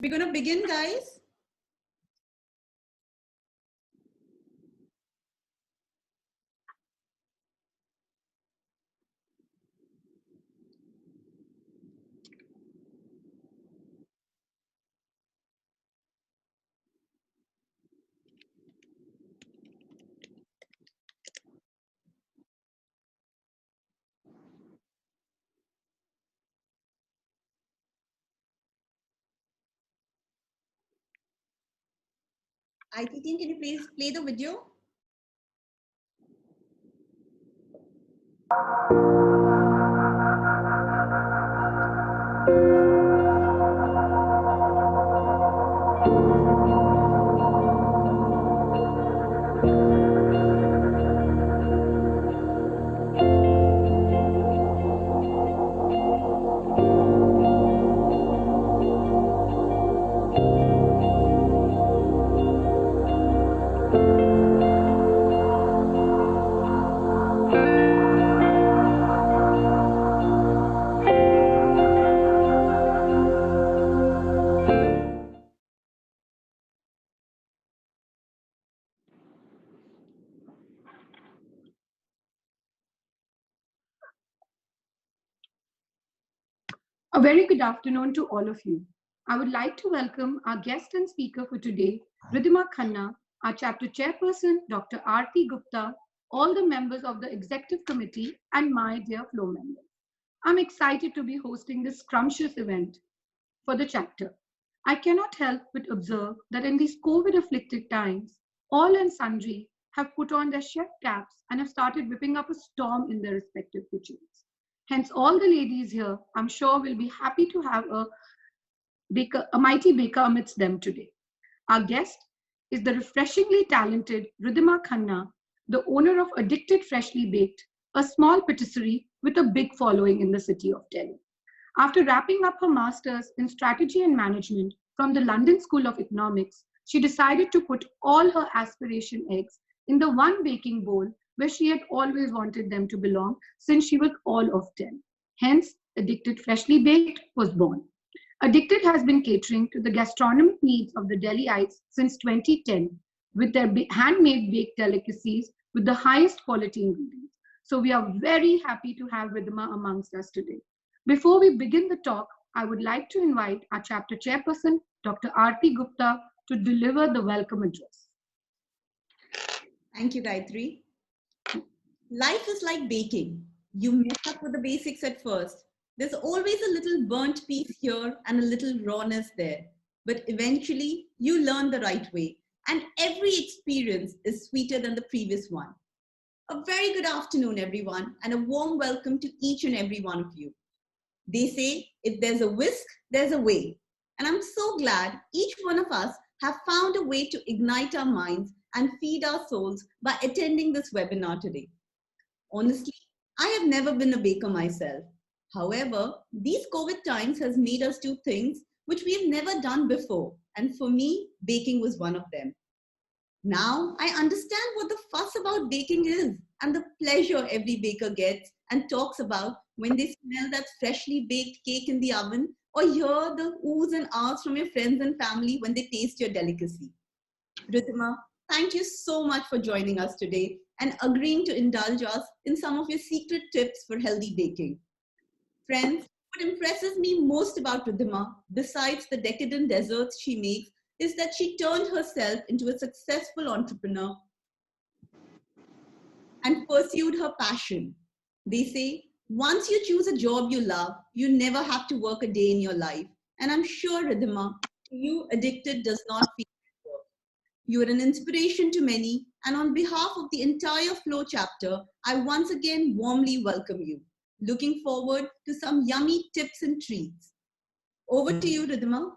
We're going to begin, guys. IT team, can you please play the video? A very good afternoon to all of you. I would like to welcome our guest and speaker for today, Ridhima Khanna, our chapter chairperson, Dr. Aarti Gupta, all the members of the executive committee, and my dear floor members. I'm excited to be hosting this scrumptious event for the chapter. I cannot help but observe that in these COVID afflicted times, all and sundry have put on their chef caps and have started whipping up a storm in their respective kitchens. Hence, all the ladies here, I'm sure, will be happy to have a mighty baker amidst them today. Our guest is the refreshingly talented Ridhima Khanna, the owner of Addicted Freshly Baked, a small patisserie with a big following in the city of Delhi. After wrapping up her master's in strategy and management from the London School of Economics, she decided to put all her aspiration eggs in the one baking bowl where she had always wanted them to belong since she was all of 10. Hence, Addicted Freshly Baked was born. Addicted has been catering to the gastronomic needs of the Delhiites since 2010 with their handmade baked delicacies with the highest quality ingredients. So we are very happy to have Ridhima amongst us today. Before we begin the talk, I would like to invite our chapter chairperson, Dr. Aarti Gupta, to deliver the welcome address. Thank you, Gayatri. Life is like baking. You mess up with the basics at first. There's always a little burnt piece here and a little rawness there. But eventually, you learn the right way. And every experience is sweeter than the previous one. A very good afternoon, everyone, and a warm welcome to each and every one of you. They say, if there's a whisk, there's a way. And I'm so glad each one of us have found a way to ignite our minds and feed our souls by attending this webinar today. Honestly, I have never been a baker myself. However, these COVID times has made us do things which we have never done before. And for me, baking was one of them. Now I understand what the fuss about baking is and the pleasure every baker gets and talks about when they smell that freshly baked cake in the oven or hear the oohs and ahs from your friends and family when they taste your delicacy. Ridhima, thank you so much for joining us today and agreeing to indulge us in some of your secret tips for healthy baking. Friends, what impresses me most about Ridhima, besides the decadent desserts she makes, is that she turned herself into a successful entrepreneur and pursued her passion. They say, once you choose a job you love, you never have to work a day in your life. And I'm sure, Ridhima, you addicted does not feel like work. You are an inspiration to many, and on behalf of the entire Flow chapter, I once again warmly welcome you. Looking forward to some yummy tips and treats. Over to you, Ridhima.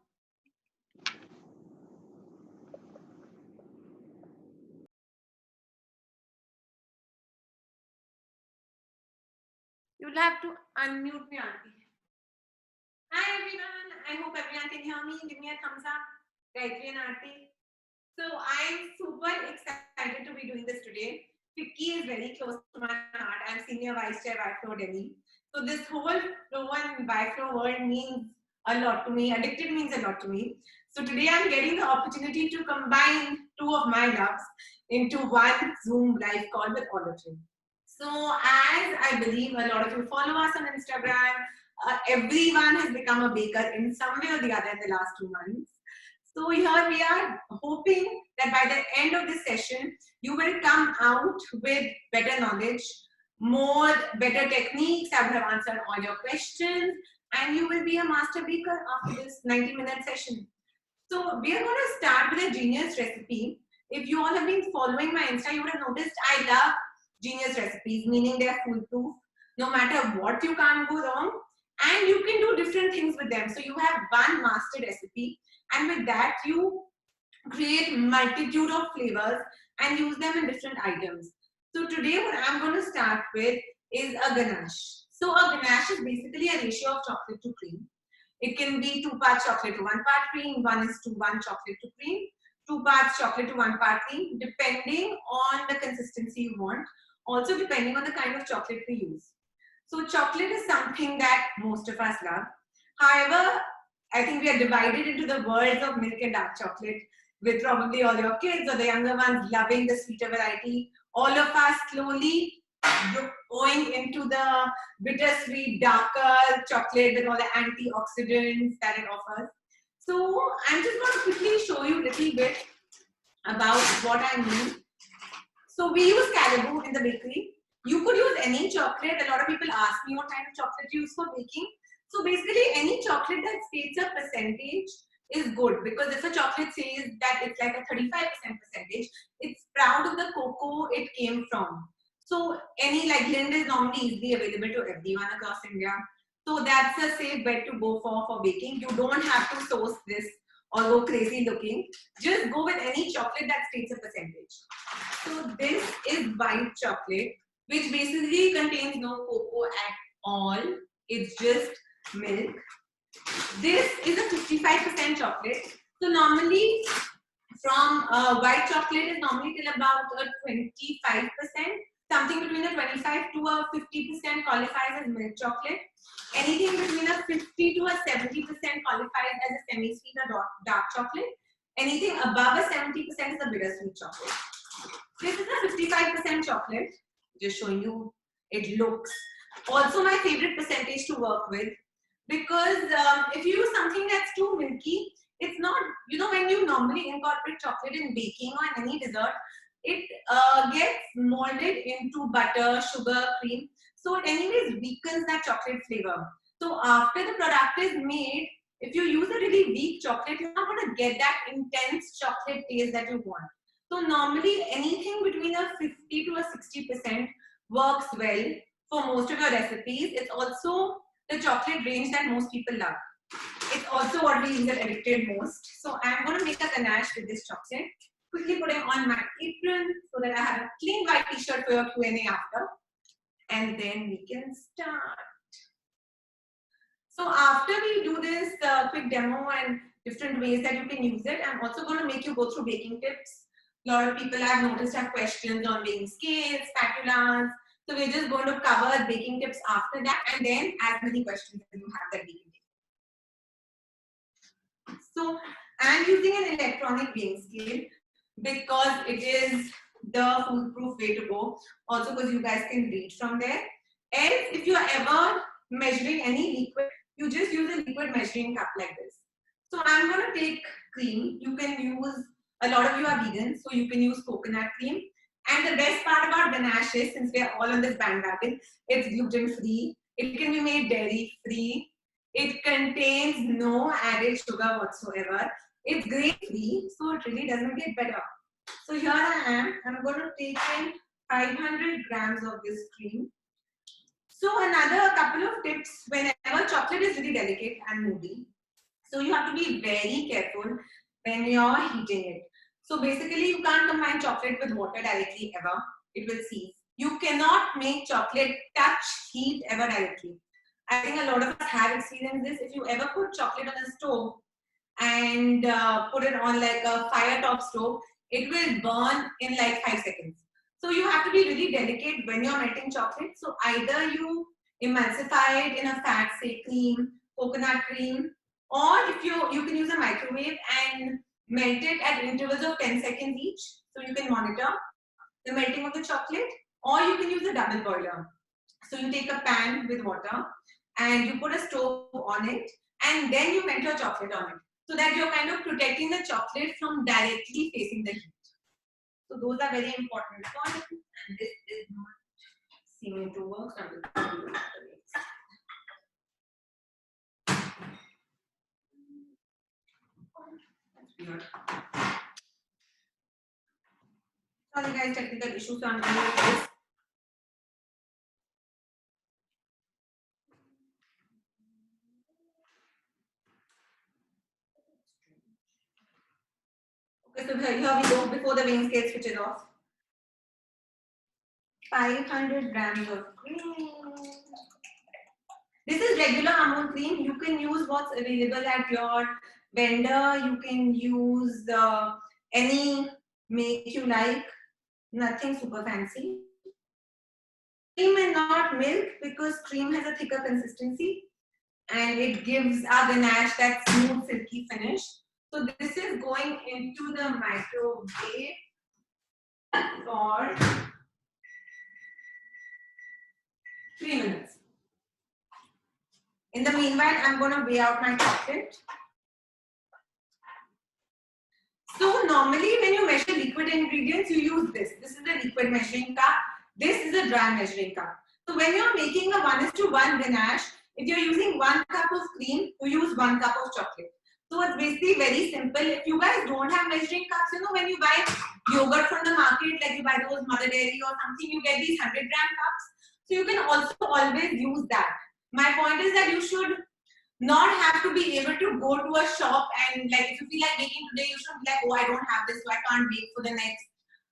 You'll have to unmute me, Auntie. Hi, everyone. I hope everyone can hear me. Give me a thumbs up. Gayatri and Aarti. So I'm super excited to be doing this today. Vicky is very close to my heart. I'm Senior Vice Chair, Biflow Delhi. So this whole Flow and Biflow world means a lot to me. Addicted means a lot to me. So today I'm getting the opportunity to combine two of my loves into one Zoom live call with all of you. So as I believe a lot of you follow us on Instagram, everyone has become a baker in some way or the other in the last 2 months. So here we are hoping that by the end of this session, you will come out with better knowledge, better techniques. I would have answered all your questions, and you will be a master baker after this 90-minute session. So we are going to start with a genius recipe. If you all have been following my Insta, you would have noticed I love genius recipes, meaning they are foolproof. No matter what, you can't go wrong. And you can do different things with them. So you have one master recipe, and with that you create multitude of flavors and use them in different items. So today what I'm going to start with is a ganache. So a ganache is basically a ratio of chocolate to cream. It can be 2 parts chocolate to 1 part cream, 1:1 chocolate to cream, 2 parts chocolate to 1 part cream, depending on the consistency you want. Also depending on the kind of chocolate we use. So chocolate is something that most of us love. However, I think we are divided into the worlds of milk and dark chocolate, with probably all your kids or the younger ones loving the sweeter variety. All of us slowly going into the bittersweet, darker chocolate with all the antioxidants that it offers. So I'm just going to quickly show you a little bit about what I mean. So we use Caribou in the bakery. You could use any chocolate. A lot of people ask me what kind of chocolate you use for baking. So basically any chocolate that states a percentage is good, because if a chocolate says that it's like a 35% percentage, it's proud of the cocoa it came from. So any like Lind is normally easily available to everyone across India. So that's a safe bet to go for baking. You don't have to source this or go crazy looking. Just go with any chocolate that states a percentage. So this is white chocolate, which basically contains no cocoa at all. It's just milk. This is a 55% chocolate. So normally from white chocolate is normally till about a 25%. Something between a 25 to a 50% qualifies as milk chocolate. Anything between a 50 to a 70% qualifies as a semi-sweet or dark chocolate. Anything above a 70% is a bittersweet chocolate. This is a 55% chocolate. Just showing you it looks. Also my favorite percentage to work with, because if you use something that's too milky, it's not, you know, when you normally incorporate chocolate in baking or in any dessert, it gets molded into butter, sugar, cream. So it anyways weakens that chocolate flavor. So after the product is made, if you use a really weak chocolate, you're not going to get that intense chocolate taste that you want. So normally anything between a 50 to a 60% works well for most of your recipes. It's also the chocolate range that most people love. It's also what we get addicted most. So I'm going to make a ganache with this chocolate. Quickly putting on my apron so that I have a clean white t-shirt for your Q&A after. And then we can start. So after we do this quick demo and different ways that you can use it, I'm also going to make you go through baking tips. A lot of people I've noticed have questions on baking scales, spatulas. So we're just going to cover baking tips after that, and then as many questions as you have that baking tip. So I'm using an electronic weighing scale because it is the foolproof way to go. Also because you guys can read from there. Else, if you are ever measuring any liquid, you just use a liquid measuring cup like this. So I'm going to take cream. You can use, a lot of you are vegan, so you can use coconut cream. And the best part about ganache is, since we are all on this bandwagon, it's gluten-free. It can be made dairy-free. It contains no added sugar whatsoever. It's grain-free, so it really doesn't get better. So here I am. I'm going to take in 500 grams of this cream. So another couple of tips, whenever chocolate is really delicate and moody, so you have to be very careful when you're heating it. So basically you can't combine chocolate with water directly ever. It will seize. You cannot make chocolate touch heat ever directly. I think a lot of us have experienced this. If you ever put chocolate on a stove and put it on like a fire top stove, it will burn in like 5 seconds. So you have to be really delicate when you're melting chocolate. So either you emulsify it in a fat, say cream, coconut cream, Or if you can use a microwave and melt it at intervals of 10 seconds each. So you can monitor the melting of the chocolate, or you can use a double boiler. So you take a pan with water and you put a stove on it, and then you melt your chocolate on it, so that you're kind of protecting the chocolate from directly facing the heat. So those are very important points, and this is not seeming to work. So I'm going to do it next. That's weird. Sorry guys, technical issue, so I'm going to do this. Okay, so here we go before the weighing scale switches off. 500 grams of cream. This is regular Amul cream. You can use what's available at your vendor. You can use any make you like. Nothing super fancy. Cream and not milk, because cream has a thicker consistency and it gives our ganache that smooth, silky finish. So this is going into the microwave for 3 minutes. In the meanwhile, I'm going to weigh out my chocolate. So normally when you measure liquid ingredients, you use this. This is a liquid measuring cup. This is a dry measuring cup. So when you're making a 1:1 ganache, if you're using 1 cup of cream, you use 1 cup of chocolate. So it's basically very simple. If you guys don't have measuring cups, you know, when you buy yogurt from the market, like you buy those Mother Dairy or something, you get these 100-gram cups. So you can also always use that. My point is that you should not have to be able to go to a shop and, like, if you feel like baking today, you should be like, oh, I don't have this, so I can't bake for the next,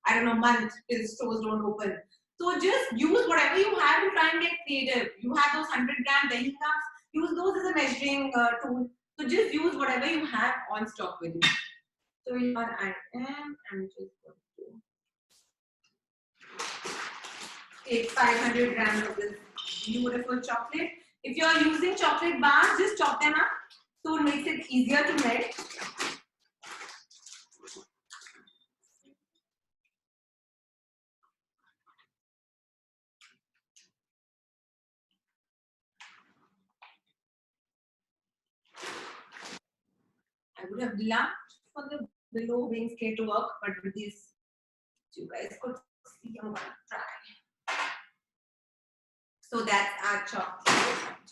I don't know, month till stores don't open. So just use whatever you have and try and get creative. You have those 100-gram dahi cups, use those as a measuring tool. So just use whatever you have on stock with you. So here I am, I'm just going to take 500 grams of this beautiful chocolate. If you are using chocolate bars, just chop them up, so it makes it easier to melt. I would have loved for the below weighing scale to work, but with this, you guys could see, I'm gonna try. So that's our chocolate.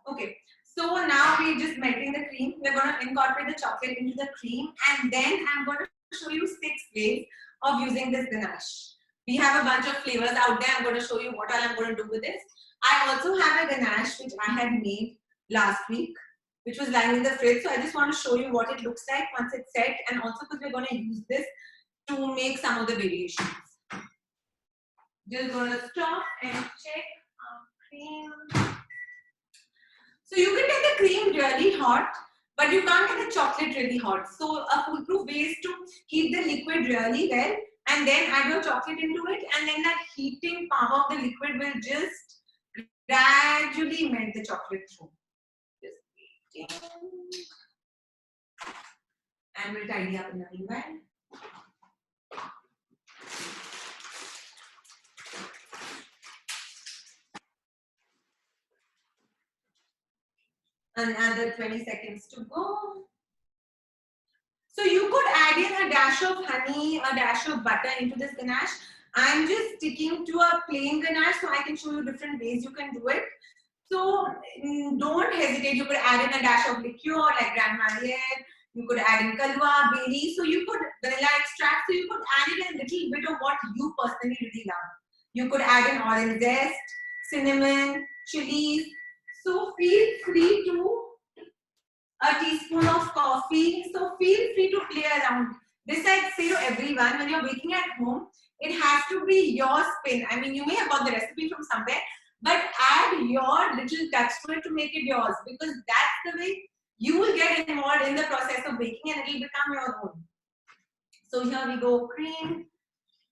Okay, so now we're just melting the cream. We're gonna incorporate the chocolate into the cream, and then I'm gonna show you 6 ways of using this ganache. We have a bunch of flavors out there. I'm gonna show you what all I'm gonna do with this. I also have a ganache which I had made last week, which was lying in the fridge. So I just want to show you what it looks like once it's set, and also because we're going to use this to make some of the variations. Just going to stop and check our cream. So you can get the cream really hot, but you can't get the chocolate really hot. So a foolproof way is to heat the liquid really well and then add your chocolate into it, and then that heating power of the liquid will just gradually melt the chocolate through. Just waiting. And we'll tidy up in the meanwhile. Another 20 seconds to go. So you could add in a dash of honey, a dash of butter into this ganache. I'm just sticking to a plain ganache so I can show you different ways you can do it. So don't hesitate. You could add in a dash of liqueur like Grand Marnier. You could add in kalwa, berry. So you could vanilla extract. So you could add in a little bit of what you personally really love. You could add in orange zest, cinnamon, chilies. So feel free to a teaspoon of coffee. So feel free to play around. This I say to everyone, when you're baking at home, it has to be your spin. I mean, you may have got the recipe from somewhere, but add your little touch to it to make it yours, because that's the way you will get involved in the process of baking and it will become your own. So here we go, cream.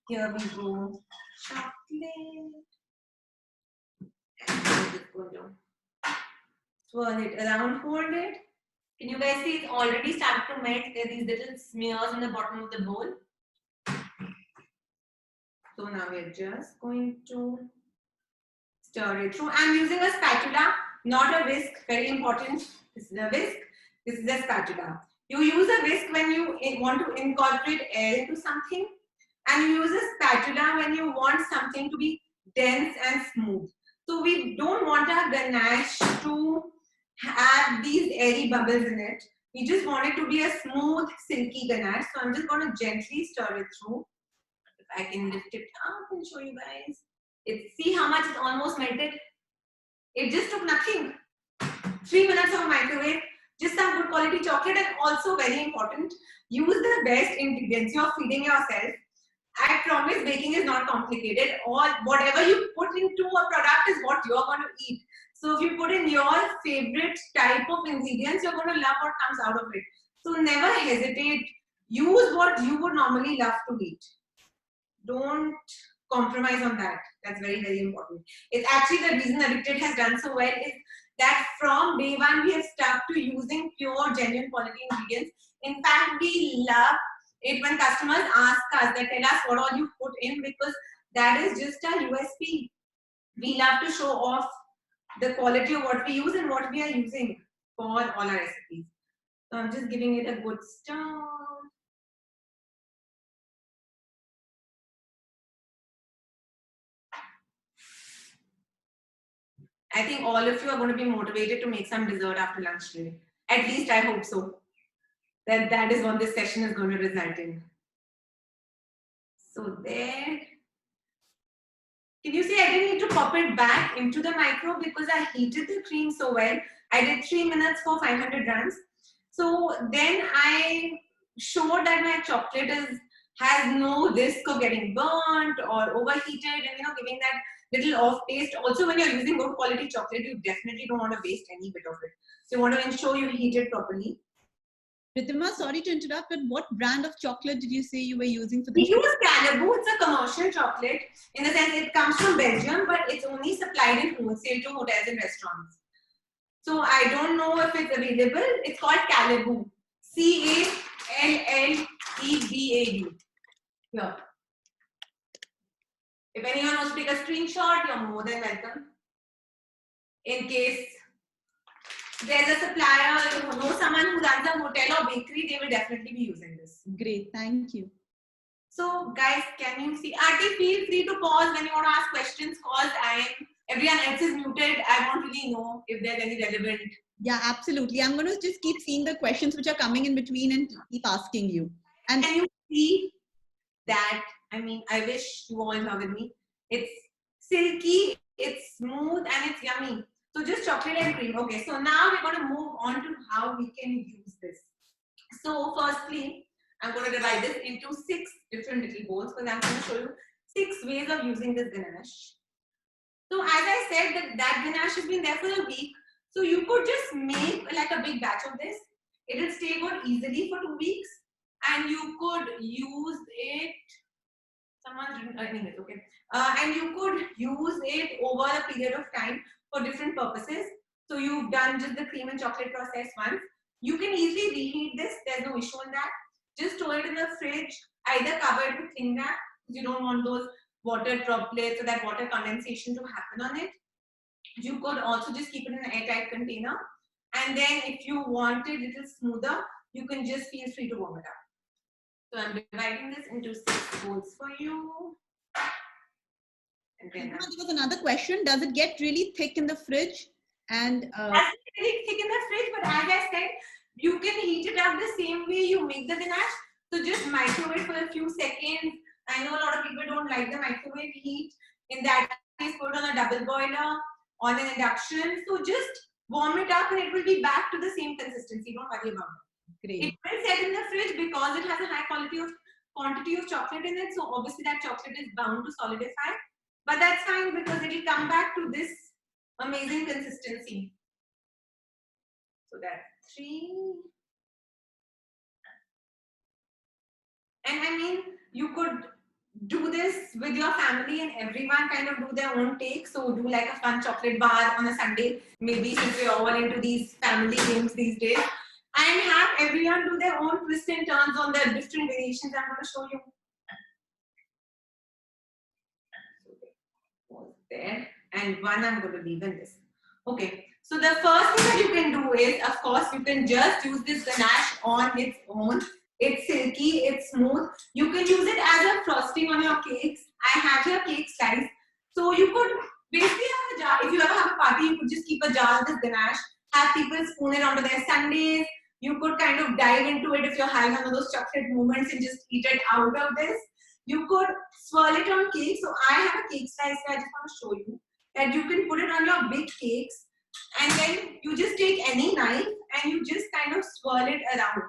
Here we go, chocolate. I'm just going to swirl it around, hold it. Can you guys see it's already started to melt? There are these little smears on the bottom of the bowl. So now we're just going to stir it through. I'm using a spatula, not a whisk. Very important. This is a whisk. This is a spatula. You use a whisk when you want to incorporate air into something, and you use a spatula when you want something to be dense and smooth. So we don't want our ganache to have these airy bubbles in it. We just want it to be a smooth, silky ganache. So I'm just going to gently stir it through. If I can lift it up and show you guys. See how much it's almost melted? It just took nothing. 3 minutes of a microwave, just some good quality chocolate, and also very important, use the best ingredients. You're feeding yourself. I promise baking is not complicated. All whatever you put into a product is what you're going to eat. So if you put in your favorite type of ingredients, you're going to love what comes out of it. So never hesitate. Use what you would normally love to eat. Don't compromise on that. That's very, very important. It's actually the reason Addicted has done so well is that from day one, we have stuck to using pure, genuine quality ingredients. In fact, we love it when customers ask us, they tell us what all you put in, because that is just our USP. We love to show off the quality of what we use and what we are using for all our recipes. So I'm just giving it a good stir. I think all of you are going to be motivated to make some dessert after lunch today. At least I hope so. That is what this session is going to result in. So there. Can you see I didn't need to pop it back into the micro because I heated the cream so well. I did 3 minutes for 500 grams. So then I showed that my chocolate has no risk of getting burnt or overheated, and giving that little off taste. Also, when you're using good quality chocolate, you definitely don't want to waste any bit of it. So you want to ensure you heat it properly. Riddhima, sorry to interrupt, but what brand of chocolate did you say you were using for We the use Callebaut. It's a commercial chocolate. In the sense, it comes from Belgium, but it's only supplied in wholesale to hotels and restaurants. So I don't know if it's available. It's called Callebaut. Callebaud. Here. If anyone wants to take a screenshot, you're more than welcome. In case there's a supplier, you know someone who runs a hotel or bakery, they will definitely be using this. Great, thank you. So guys, can you see? Aarti, feel free to pause when you want to ask questions, because everyone else is muted. I won't really know if there's any relevant. Yeah, absolutely. I'm going to just keep seeing the questions which are coming in between and keep asking you. And can you see that? I mean, I wish you all are with me. It's silky, it's smooth, and it's yummy. So just chocolate and cream. Okay, so now we're going to move on to how we can use this. So firstly, I'm going to divide this into 6 different little bowls, because I'm going to show you 6 ways of using this ganache. So as I said, that ganache has been there for a week. So you could just make like a big batch of this. It will stay good easily for 2 weeks. And you could use it, okay. And you could use it over a period of time for different purposes. So you've done just the cream and chocolate process once. You can easily reheat this. There's no issue in that. Just store it in the fridge, either cover it with cling wrap, because you don't want those water droplets or that water condensation to happen on it. You could also just keep it in an airtight container. And then if you want it a little smoother, you can just feel free to warm it up. So I'm dividing this into 6 bowls for you. And then there was another question. Does it get really thick in the fridge? And That's really thick in the fridge, but as I said, you can heat it up the same way you make the ganache. So just microwave for a few seconds. I know a lot of people don't like the microwave heat. In that case, put it on a double boiler, on an induction. So just warm it up and it will be back to the same consistency. Don't worry about it. great. It will set in the fridge because it has a high quantity of chocolate in it. So obviously that chocolate is bound to solidify. But that's fine because it will come back to this amazing consistency. So that's 3. And I mean, you could do this with your family and everyone kind of do their own take. So do like a fun chocolate bar on a Sunday, maybe, since we're all into these family games these days, and have everyone do their own twists and turns on the different variations I'm going to show you. There, and one I'm going to leave in this. Okay, so the first thing that you can do is, of course, you can just use this ganache on its own. It's silky, it's smooth. You can use it as a frosting on your cakes. I have here cake slice. So you could basically have a jar. If you ever have a party, you could just keep a jar of this ganache, have people spoon it onto their sundaes. You could kind of dive into it if you're having one of those chocolate moments and just eat it out of this. You could swirl it on cake. So I have a cake slice that I just want to show you that you can put it on your big cakes, and then you just take any knife and you just kind of swirl it around.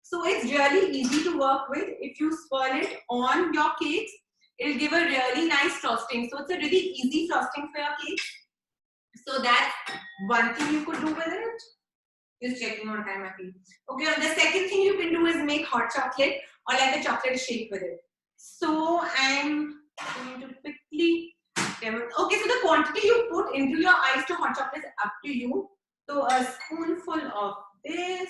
So it's really easy to work with. If you swirl it on your cakes, it'll give a really nice frosting. So it's a really easy frosting for your cake. So that's one thing you could do with it. Just checking on time, I feel. Okay, the second thing you can do is make hot chocolate or like a chocolate shake with it. So I'm going to quickly demo. Okay, so the quantity you put into your iced or hot chocolate is up to you. So a spoonful of this.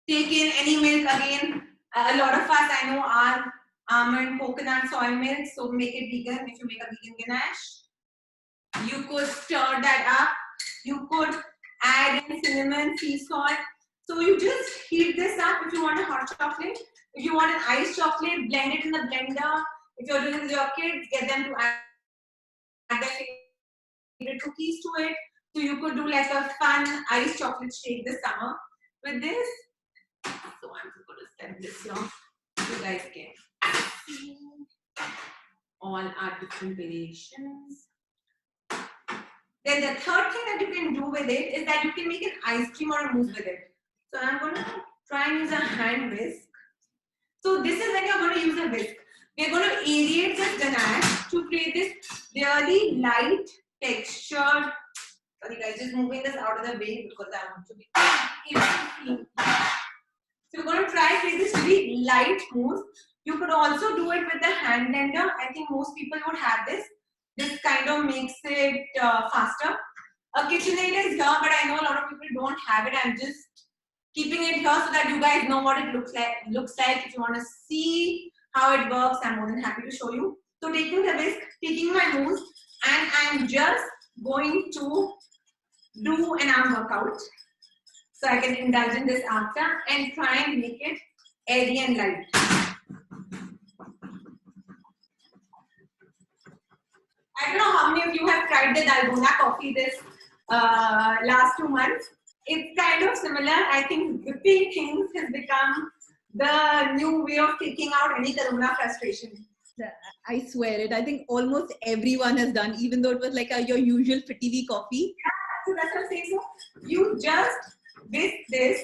Take in any milk again. A lot of us I know are almond, coconut, soy milk. So make it vegan if you make a vegan ganache. You could stir that up. You could add in cinnamon, sea salt. So you just heat this up if you want a hot chocolate. If you want an iced chocolate, blend it in the blender. If you're doing it with your kids, get them to add their favorite cookies to it. So you could do like a fun iced chocolate shake this summer with this. So I'm just going to step this here so you guys can see all our different variations. Then the third thing that you can do with it is that you can make an ice cream or a mousse with it. So I'm going to try and use a hand whisk. So this is when you're going to use a whisk. We're going to aerate this ganache to create this really light textured. Sorry guys, just moving this out of the way because I want to be able to see. So we're going to try to create this really light mousse. You could also do it with the hand blender. I think most people would have this. This kind of makes it faster. A KitchenAid is here, but I know a lot of people don't have it. I'm just keeping it here so that you guys know what it looks like. If you want to see how it works, I'm more than happy to show you. So taking the whisk, taking my mousse, and I'm just going to do an arm workout. So I can indulge in this after and try and make it airy and light. I don't know how many of you have tried the Dalgona coffee this last 2 months. It's kind of similar. I think whipping things has become the new way of taking out any corona frustration. I swear it. I think almost everyone has done, even though it was like your usual fitty coffee. Yeah, so that's what I'm saying. So you just whisk this,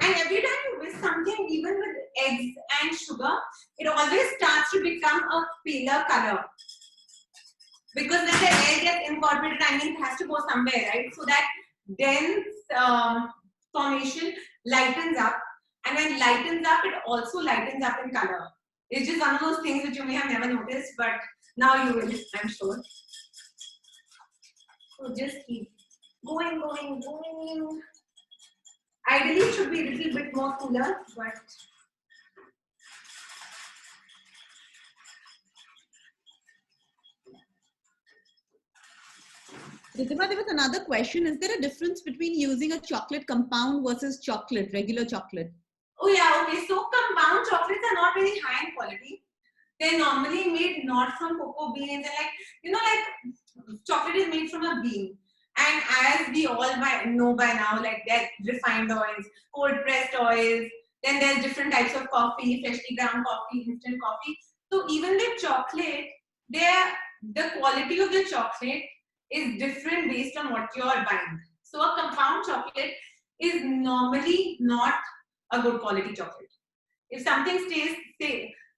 and every time you whisk something, even with eggs and sugar, it always starts to become a paler color. Because when the air gets incorporated, I mean, it has to go somewhere, right? So that dense formation lightens up, and when it lightens up, it also lightens up in color. It's just one of those things which you may have never noticed, but now you will, I'm sure. So just keep going. Ideally, it should be a little bit more cooler, but Riddhima, there was another question. Is there a difference between using a chocolate compound versus chocolate, regular chocolate? oh yeah, okay. So compound chocolates are not very high in quality. They're normally made not from cocoa beans, and like chocolate is made from a bean. And as we all know by now, like there's refined oils, cold pressed oils. Then there's different types of coffee, freshly ground coffee, instant coffee. So even with chocolate, the quality of the chocolate is different based on what you're buying. So a compound chocolate is normally not a good quality chocolate. If something says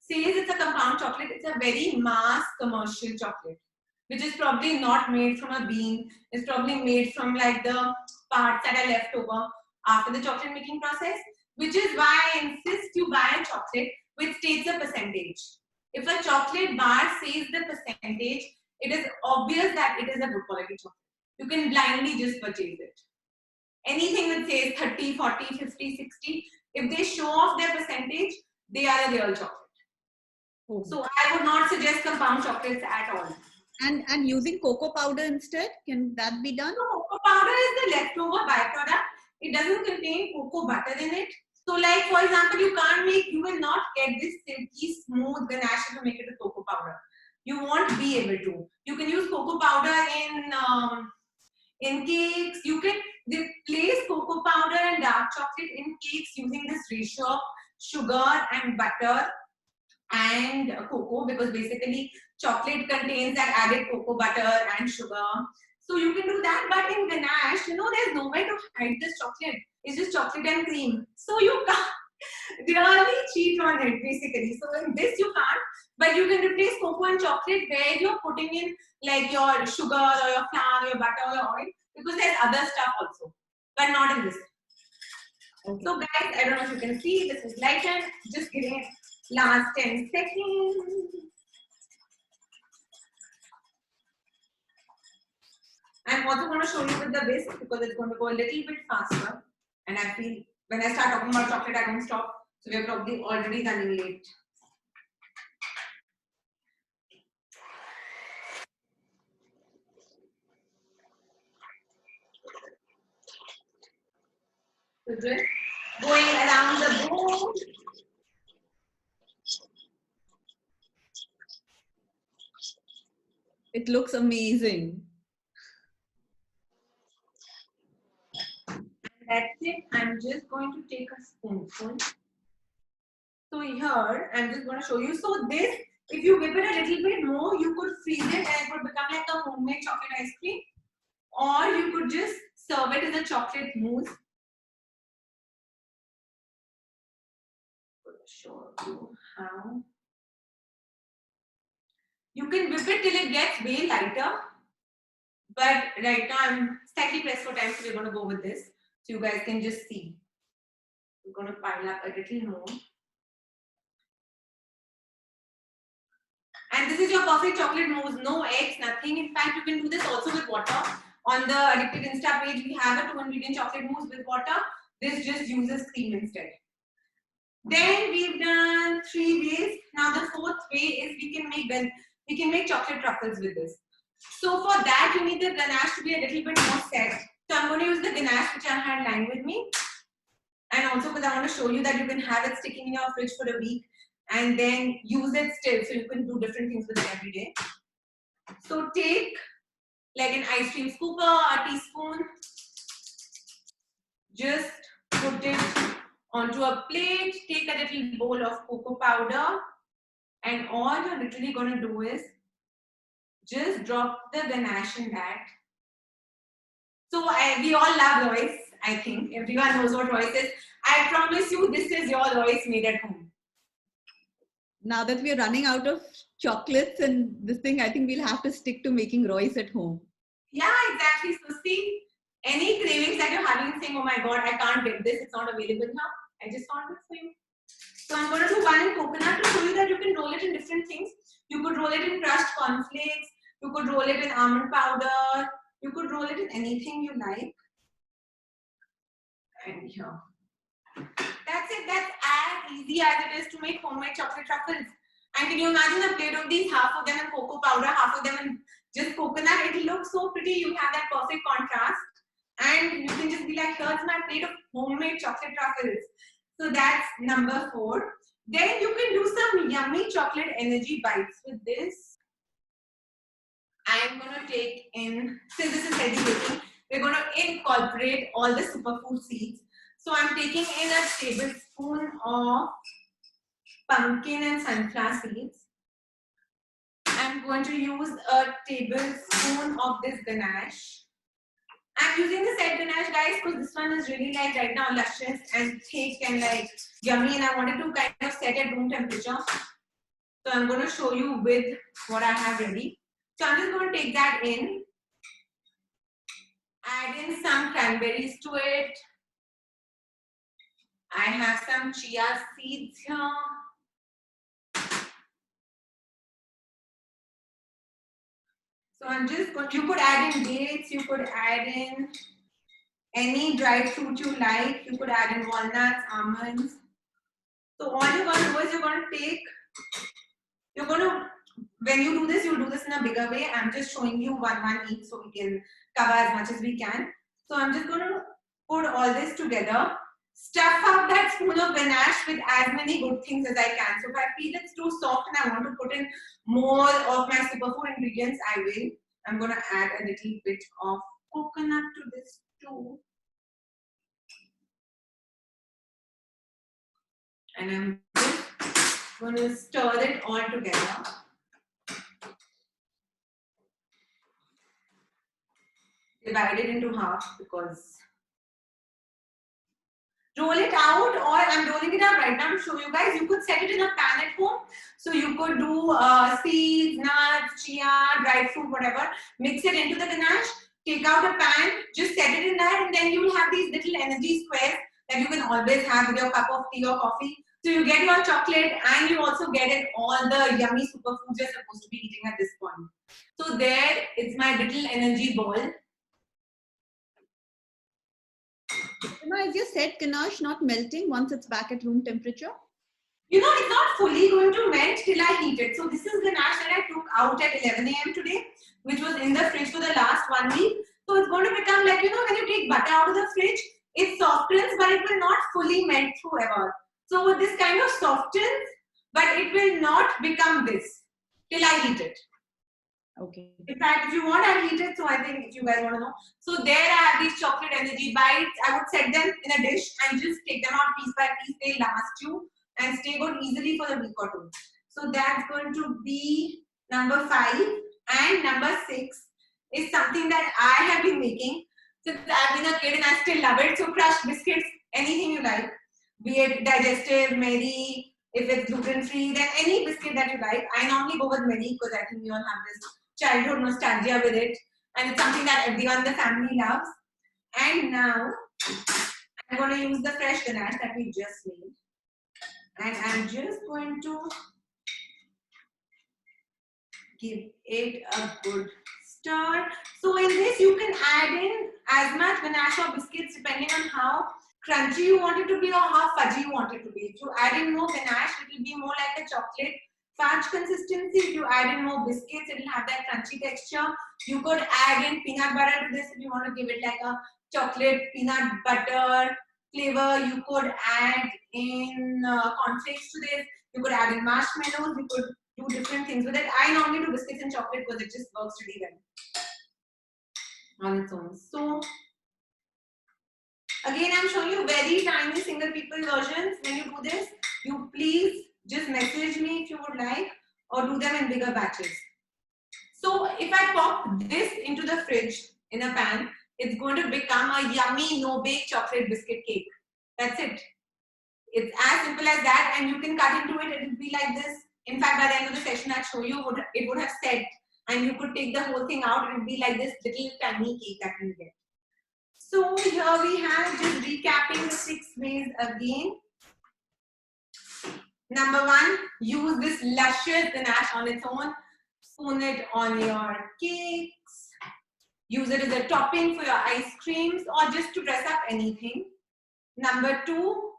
it's a compound chocolate, it's a very mass commercial chocolate, which is probably not made from a bean. It's probably made from like the parts that are left over after the chocolate making process, which is why I insist you buy a chocolate which states a percentage. If a chocolate bar says the percentage, it is obvious that it is a good quality chocolate. You can blindly just purchase it. Anything that says 30, 40, 50, 60, if they show off their percentage, they are a real chocolate. Oh. So I would not suggest compound chocolates at all. And using cocoa powder instead, can that be done? So cocoa powder is the leftover byproduct. It doesn't contain cocoa butter in it. So like for example, you will not get this silky smooth ganache if you make it with cocoa powder. You won't be able to. You can use cocoa powder in cakes. You can replace cocoa powder and dark chocolate in cakes using this ratio of sugar and butter and cocoa, because basically chocolate contains that added cocoa butter and sugar. So you can do that, but in ganache, there's no way to hide this chocolate. It's just chocolate and cream. So you can't really cheat on it, basically. So in this you can't, but you can replace cocoa and chocolate where you're putting in like your sugar or your flour, or your butter or your oil, because there's other stuff also, but not in this. Okay. So guys, I don't know if you can see, this is lightened, just giving it last 10 seconds. I'm also going to show you with the whisk because it's going to go a little bit faster. And I feel when I start talking about chocolate, I don't stop. So we're probably already running late. So just going around the bowl. It looks amazing. That's it. I'm just going to take a spoonful. So here, I'm just going to show you. So this, if you whip it a little bit more, you could freeze it and it would become like a homemade chocolate ice cream. Or you could just serve it as a chocolate mousse. I'm going to show you how. You can whip it till it gets way lighter. But right now, I'm slightly pressed for time, so we're going to go with this. So you guys can just see. We're going to pile up a little more. And this is your perfect chocolate mousse, no eggs, nothing. In fact, you can do this also with water. On the Addicted Insta page, we have a 2-ingredient chocolate mousse with water. This just uses cream instead. Then we've done 3 ways. Now the 4th way is we can make chocolate truffles with this. So for that, you need the ganache to be a little bit more set. So I'm going to use the ganache which I had lying with me. And also because I want to show you that you can have it sticking in your fridge for a week and then use it still, so you can do different things with it every day. So take like an ice cream scooper, a teaspoon, just put it onto a plate, take a little bowl of cocoa powder, and all you're literally going to do is just drop the ganache in that. So we all love Royce, I think. Everyone knows what Royce is. I promise you, this is your Royce made at home. Now that we're running out of chocolates and this thing, I think we'll have to stick to making Royce at home. Yeah, exactly. So see, any cravings that you're having and saying, oh my God, I can't get this, it's not available now. I just found this for you. So I'm going to do one in coconut to show you that you can roll it in different things. You could roll it in crushed cornflakes. You could roll it in almond powder. You could roll it in anything you like. And here. That's it. That's as easy as it is to make homemade chocolate truffles. And can you imagine a plate of these, half of them in cocoa powder, half of them in just coconut? It looks so pretty. You have that perfect contrast. And you can just be like, here's my plate of homemade chocolate truffles. So that's number 4. Then you can do some yummy chocolate energy bites with this. I'm going to take in, since this is healthy baking, we're going to incorporate all the superfood seeds. So I'm taking in a tablespoon of pumpkin and sunflower seeds. I'm going to use a tablespoon of this ganache. I'm using the set ganache, guys, because this one is really like right now luscious and thick and like yummy, and I wanted to kind of set at room temperature. So I'm going to show you with what I have ready. So I'm just going to take that in, add in some cranberries to it. I have some chia seeds here. So I'm just going, you could add in dates, you could add in any dried fruit you like, you could add in walnuts, almonds. So all you're going to do is you're going to, when you do this, you'll do this in a bigger way. I'm just showing you one each so we can cover as much as we can. So I'm just going to put all this together, stuff up that spoon of ganache with as many good things as I can. So if I feel it's too soft and I want to put in more of my superfood ingredients, I will. I'm going to add a little bit of coconut to this too. And I'm just going to stir it all together. Divide it into half because roll it out, or I'm rolling it out right now to show you guys. You could set it in a pan at home. So you could do seeds, nuts, chia, dried fruit, whatever. Mix it into the ganache. Take out a pan, just set it in that, and then you will have these little energy squares that you can always have with your cup of tea or coffee. So you get your chocolate and you also get it all the yummy superfoods you're supposed to be eating at this point. So there, it's my little energy ball. Is your set ganache not melting once it's back at room temperature? You know, it's not fully going to melt till I heat it. So this is ganache that I took out at 11 a.m. today, which was in the fridge for the last 1 week. So it's going to become like, you know, when you take butter out of the fridge, it softens, but it will not fully melt through ever. So this kind of softens, but it will not become this till I heat it. Okay. In fact, if you want, I'll heat it. So I think if you guys want to know. So there I have these chocolate energy bites. I would set them in a dish and just take them out piece by piece. They last you and stay good easily for a week or two. So that's going to be number 5. And number 6 is something that I have been making since I've been a kid and I still love it. So crushed biscuits, anything you like, be it digestive, Mary, if it's gluten-free, then any biscuit that you like. I normally go with Mary because I think we all have this childhood nostalgia with it, and it's something that everyone in the family loves. And now I'm going to use the fresh ganache that we just made, and I'm just going to give it a good stir. So in this you can add in as much ganache or biscuits depending on how crunchy you want it to be or how fudgy you want it to be. If you add in more ganache, it will be more like a chocolate fudge consistency. If you add in more biscuits, it will have that crunchy texture. You could add in peanut butter to this if you want to give it like a chocolate peanut butter flavor. You could add in cornflakes to this. You could add in marshmallows. You could do different things with it. I normally do biscuits and chocolate because it just works really well on its own. So again, I'm showing you very tiny single people versions. When you do this, you please just message me if you would like, or do them in bigger batches. So if I pop this into the fridge in a pan, it's going to become a yummy no-bake chocolate biscuit cake. That's it. It's as simple as that, and you can cut into it. It will be like this. In fact, by the end of the session, I'll show you it would have set, and you could take the whole thing out. It would be like this little tiny cake that you get. So here we have, just recapping the 6 ways again. Number 1, use this luscious ganache on its own. Spoon it on your cakes. Use it as a topping for your ice creams or just to dress up anything. Number 2,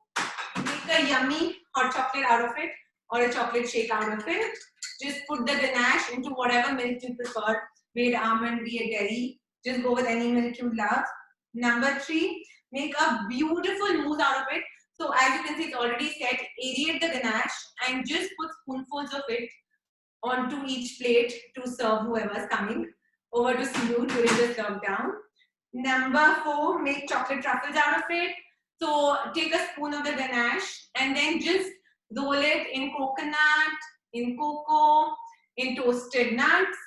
make a yummy hot chocolate out of it or a chocolate shake out of it. Just put the ganache into whatever milk you prefer, be it almond, be it dairy. Just go with any milk you love. Number 3, make a beautiful mousse out of it. So as you can see, it's already set. Aerate the ganache and just put spoonfuls of it onto each plate to serve whoever's coming over to see you during the serve down. Number 4, make chocolate truffles out of it. So take a spoon of the ganache and then just roll it in coconut, in cocoa, in toasted nuts.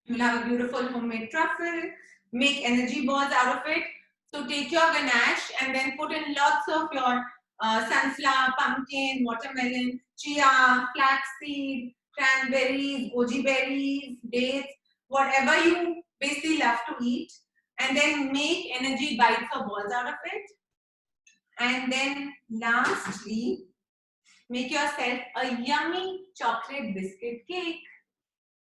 You'll have a beautiful homemade truffle. Make energy balls out of it. So take your ganache and then put in lots of your sunflower, pumpkin, watermelon, chia, flaxseed, cranberries, goji berries, dates, whatever you basically love to eat. And then make energy bites or balls out of it. And then lastly, make yourself a yummy chocolate biscuit cake.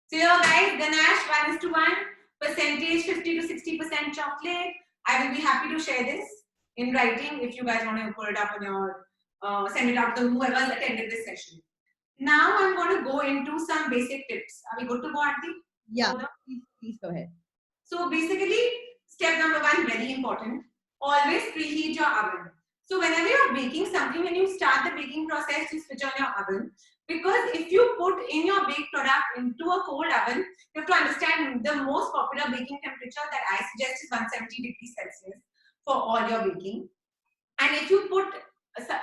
So here guys, ganache 1:1, percentage 50 to 60% chocolate. I will be happy to share this in writing if you guys want to put it up on your, send it out to whoever's attended this session. Now I'm going to go into some basic tips. Are we good to go, Auntie? Yeah, please go ahead. So basically, step number 1, very important. Always preheat your oven. So whenever you're baking something, when you start the baking process, you switch on your oven. Because if you put in your baked product into a cold oven, you have to understand the most popular baking temperature that I suggest is 170 degrees Celsius for all your baking. And if you put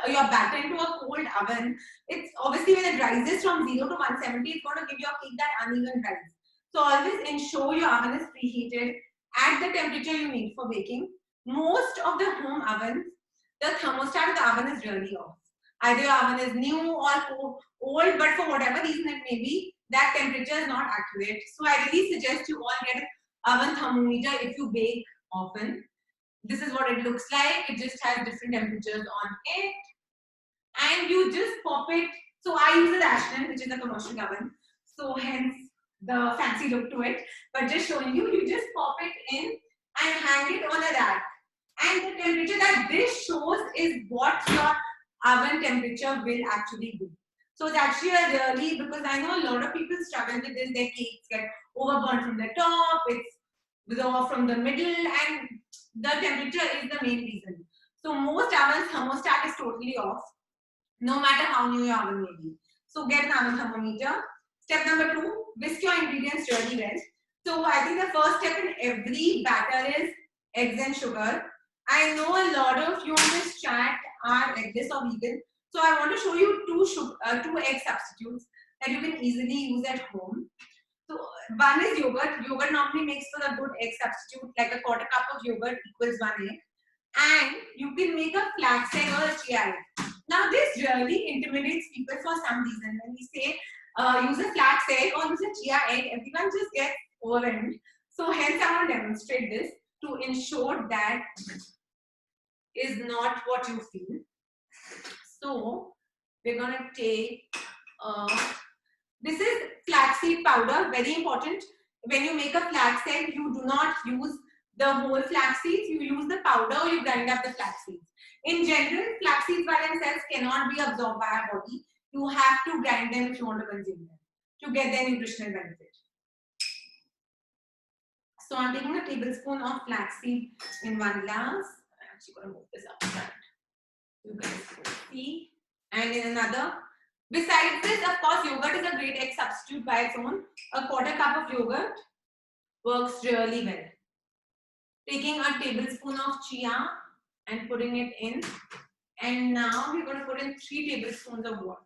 your batter into a cold oven, it's obviously when it rises from 0 to 170, it's going to give your cake that uneven rise. So always ensure your oven is preheated at the temperature you need for baking. Most of the home ovens, the thermostat of the oven is really off. Either your oven is new or old, but for whatever reason it may be, that temperature is not accurate. So I really suggest you all get an oven thermometer if you bake often. This is what it looks like. It just has different temperatures on it. And you just pop it. So I use a Ashton, which is a commercial oven. So hence the fancy look to it. But just showing you, you just pop it in and hang it on a rack. And the temperature that this shows is what your oven temperature will actually be. So it's actually a really, because I know a lot of people struggle with this. Their cakes get overburnt from the top. It's raw from the middle, and the temperature is the main reason. So most ovens thermostat is totally off, no matter how new your oven may be. So get an oven thermometer. Step number 2, whisk your ingredients really well. So I think the first step in every batter is eggs and sugar. I know a lot of you on this chat are eggless or vegan. So I want to show you two egg substitutes that you can easily use at home. So one is yogurt. Yogurt normally makes for a good egg substitute, like a quarter cup of yogurt equals 1 egg. And you can make a flax egg or a chia egg. Now this really intimidates people for some reason. When we say use a flax egg or use a chia egg, everyone just gets overwhelmed. So hence I want to demonstrate this to ensure that is not what you feel. So we're going to take this is flaxseed powder, very important. When you make a flax egg, you do not use the whole flax seeds, you use the powder or you grind up the flax seeds. In general, flax seeds by themselves cannot be absorbed by our body. You have to grind them if you want to consume them to get their nutritional benefit. So I'm taking a tablespoon of flax seed in 1 glass. I'm actually going to move this up front. You guys can see. And in another. Besides this, of course, yogurt is a great egg substitute by its own. A quarter cup of yogurt works really well. Taking a tablespoon of chia and putting it in. And now we're going to put in 3 tablespoons of water,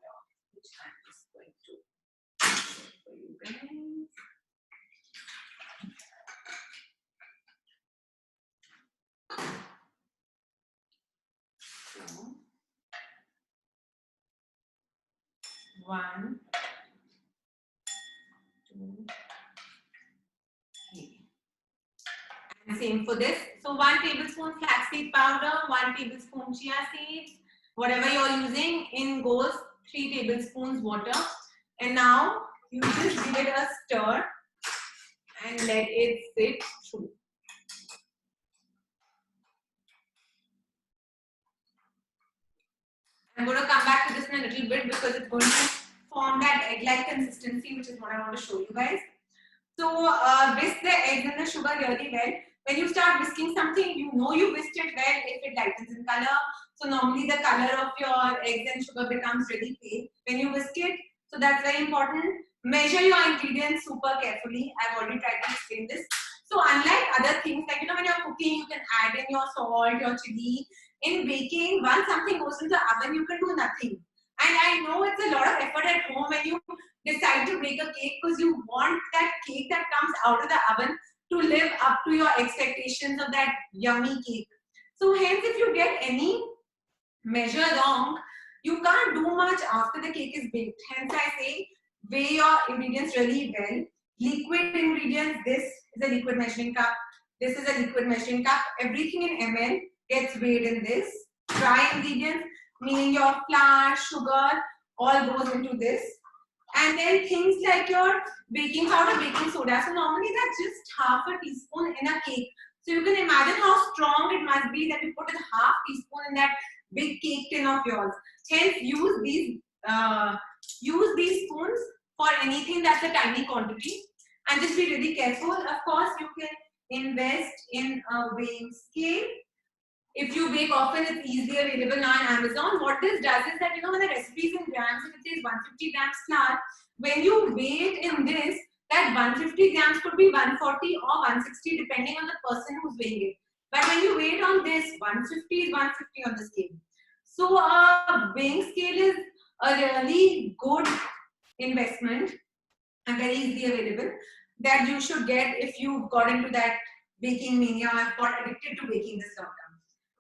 which I'm just going to for you guys. So, 1, 2, 3. And same for this. So 1 tablespoon flaxseed powder, 1 tablespoon chia seeds, whatever you're using, in goes 3 tablespoons water. And now you just give it a stir and let it sit through. I'm going to come back to this in a little bit because it's going to form that egg-like consistency, which is what I want to show you guys. So whisk the eggs and the sugar really well. When you start whisking something, you know you whisked it well if it lightens in color. So normally the color of your eggs and sugar becomes really pale when you whisk it. So that's very important. Measure your ingredients super carefully. I've already tried to explain this. So unlike other things, like when you're cooking, you can add in your salt, your chili. In baking, once something goes into the oven, you can do nothing. And I know it's a lot of effort at home when you decide to bake a cake because you want that cake that comes out of the oven to live up to your expectations of that yummy cake. So hence, if you get any measure wrong, you can't do much after the cake is baked. Hence, I say weigh your ingredients really well. Liquid ingredients, this is a liquid measuring cup. This is a liquid measuring cup. Everything in ml gets weighed in this. Dry ingredients, meaning your flour, sugar, all goes into this. And then things like your baking powder, baking soda. So normally that's just half a teaspoon in a cake. So you can imagine how strong it must be that you put a half teaspoon in that big cake tin of yours. Hence, use these spoons for anything that's a tiny quantity, and just be really careful. Of course, you can invest in a weighing scale. If you bake often, it's easily available now on Amazon. What this does is that, when the recipe is in grams, if it says 150 grams flour, when you weigh it in this, that 150 grams could be 140 or 160 depending on the person who's weighing it. But when you weigh it on this, 150 is 150 on the scale. So a weighing scale is a really good investment and very easily available that you should get if you got into that baking mania and got addicted to baking this lockdown.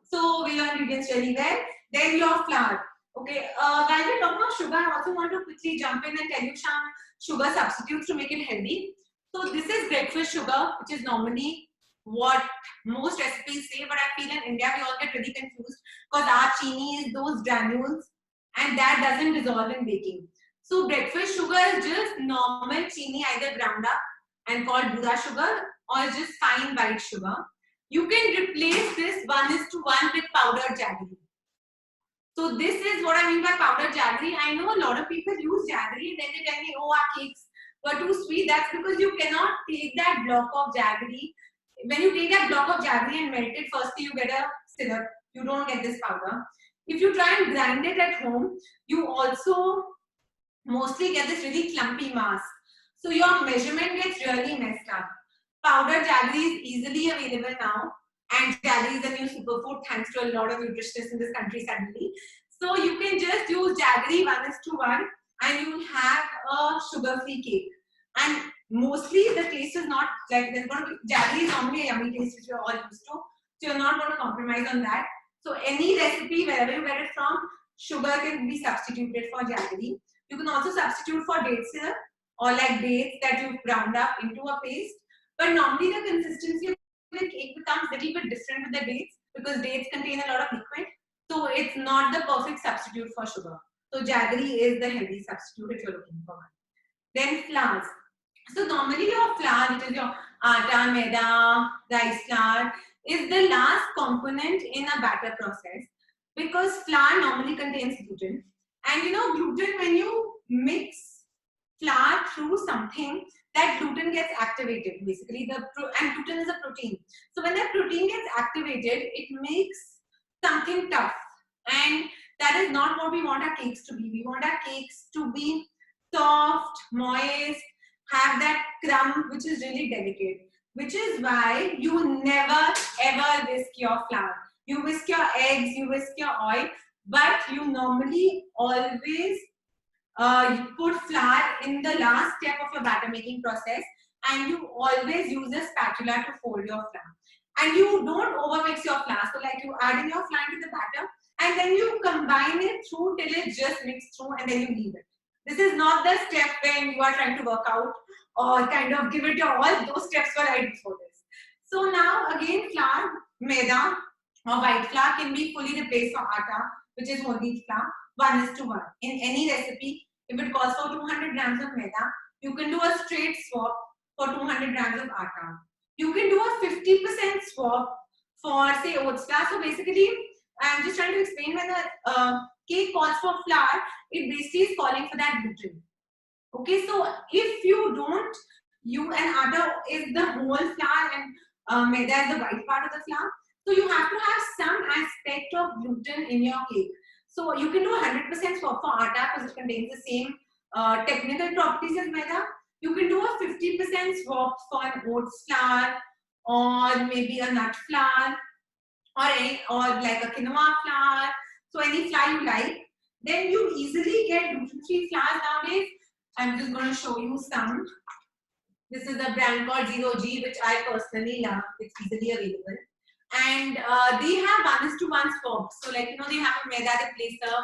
So your ingredients really well. Then your flour. Okay, while we're talking about sugar, I also want to quickly jump in and tell you some sugar substitutes to make it healthy. So this is breakfast sugar, which is normally what most recipes say, but I feel in India we all get really confused because our chini is those granules and that doesn't dissolve in baking. So breakfast sugar is just normal chini, either ground up and called Buddha sugar or just fine white sugar. You can replace this 1:1 with powdered jaggery. So this is what I mean by powdered jaggery. I know a lot of people use jaggery and then they tell me, oh, our cakes were too sweet. That's because you cannot take that block of jaggery. When you take that block of jaggery and melt it, firstly you get a syrup. You don't get this powder. If you try and grind it at home, you also mostly get this really clumpy mass. So your measurement gets really messed up. Powdered jaggery is easily available now, and jaggery is a new superfood thanks to a lot of nutritionists in this country suddenly. So you can just use jaggery 1:1 and you will have a sugar-free cake. And mostly the taste is not like there's going to be, jaggery is normally a yummy taste which you're all used to. So you're not going to compromise on that. So any recipe, wherever you get it from, sugar can be substituted for jaggery. You can also substitute for date syrup or like dates that you've ground up into a paste. But normally the consistency of the cake becomes a little bit different with the dates because dates contain a lot of liquid. So it's not the perfect substitute for sugar. So jaggery is the healthy substitute if you're looking for one. Then flours. So normally your flour, which is your atta, maida, rice flour, is the last component in a batter process because flour normally contains gluten. And gluten, when you mix flour through something, that gluten gets activated basically, and gluten is a protein. So when that protein gets activated, it makes something tough, and that is not what we want our cakes to be. We want our cakes to be soft, moist, have that crumb which is really delicate, which is why you never ever whisk your flour. You whisk your eggs, you whisk your oil, but you normally always you put flour in the last step of your batter making process, and you always use a spatula to fold your flour. And you don't overmix your flour. So like you add in your flour to the batter and then you combine it through till it just mixed through and then you leave it. This is not the step when you are trying to work out or kind of give it your all. Those steps were right before this. So now again, flour, maida or white flour can be fully replaced for atta, which is whole wheat flour, 1:1. In any recipe, if it calls for 200 grams of maida, you can do a straight swap for 200 grams of atta. You can do a 50% swap for say oats flour. So basically, I'm just trying to explain when the cake calls for flour, it basically is calling for that gluten. Okay, so if you don't, and atta is the whole flour and maida is the white part of the flour. So you have to have some aspect of gluten in your cake. So you can do 100% swap for atta because it contains the same technical properties as maida. You can do a 50% swap for an oats flour or maybe a nut flour or like a quinoa flour. So any flour you like. Then you easily get gluten-free flours nowadays. I'm just going to show you some. This is a brand called Zero G, which I personally love. It's easily available. And they have 1:1 swaps. So like, they have a maida replacer.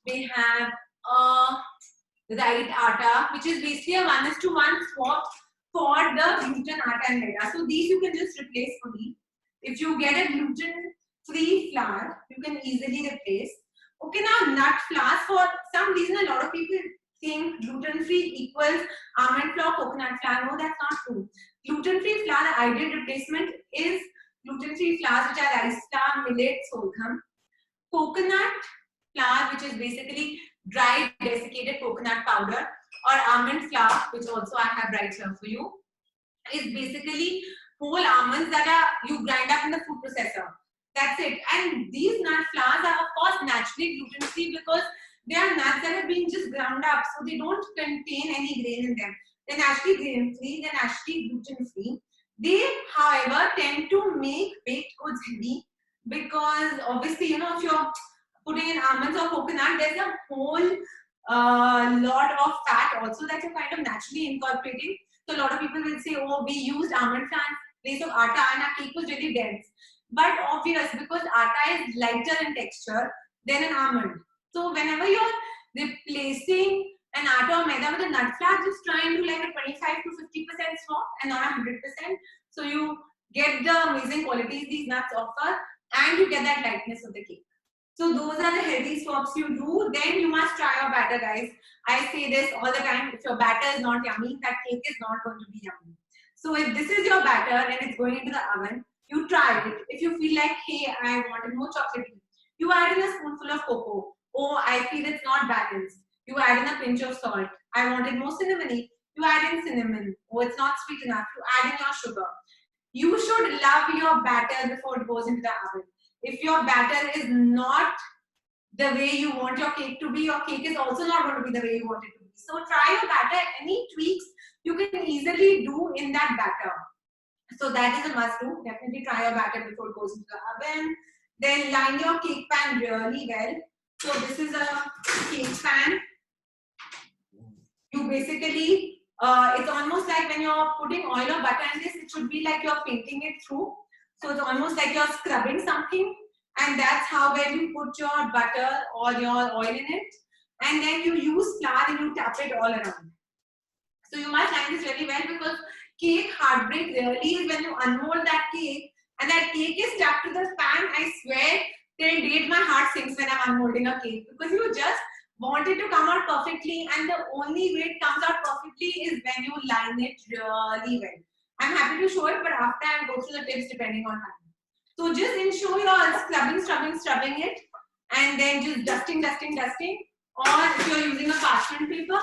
They have right atta, which is basically a 1:1 swap for the gluten atta and maida. So these you can just replace fully. If you get a gluten-free flour, you can easily replace. Okay, now nut flours, for some reason a lot of people think gluten-free equals almond flour, coconut flour. No, that's not true. Gluten-free flour, the ideal replacement is gluten-free flours which are rice flour, millet, sorghum. Coconut flour, which is basically dried desiccated coconut powder, or almond flour, which also I have right here for you, is basically whole almonds that are you grind up in the food processor. That's it. And these nut flours are of course naturally gluten-free because they are nuts that have been just ground up, so they don't contain any grain in them. They're naturally grain-free, they're naturally gluten-free. They, however, tend to make baked goods heavy because obviously, you know, if you're putting in almonds or coconut, there's a whole lot of fat also that you're kind of naturally incorporating. So a lot of people will say, oh, we used almond flour in place of atta and our cake was really dense. But obvious, because atta is lighter in texture than an almond. So whenever you're replacing an atta or maida with a nut flour, just try and do like a 25 to 50% swap and not 100%. So you get the amazing qualities these nuts offer and you get that lightness of the cake. So those are the healthy swaps you do. Then you must try your batter, guys. I say this all the time. If your batter is not yummy, that cake is not going to be yummy. So if this is your batter and it's going into the oven, you try it. If you feel like, hey, I wanted more chocolatey, you add in a spoonful of cocoa. Oh, I feel it's not balanced. You add in a pinch of salt. I wanted more cinnamony. You add in cinnamon. Oh, it's not sweet enough. You add in your sugar. You should love your batter before it goes into the oven. If your batter is not the way you want your cake to be, your cake is also not going to be the way you want it to be. So try your batter. Any tweaks you can easily do in that batter. So that is a must do. Definitely try your batter before it goes into the oven. Then line your cake pan really well. So this is a cake pan. You basically, it's almost like when you're putting oil or butter in this, it should be like you're painting it through. So it's almost like you're scrubbing something, and that's how when you put your butter or your oil in it, and then you use flour and you tap it all around. So you must line this really well because cake heartbreak really is when you unmold that cake and that cake is stuck to the pan. I swear till date my heart sinks when I'm unmolding a cake because you just want it to come out perfectly, and the only way it comes out perfectly is when you line it really well. I'm happy to show it, but after I'll go through the tips depending on time. So just ensure you're scrubbing it, and then just dusting. Or if you're using a parchment paper,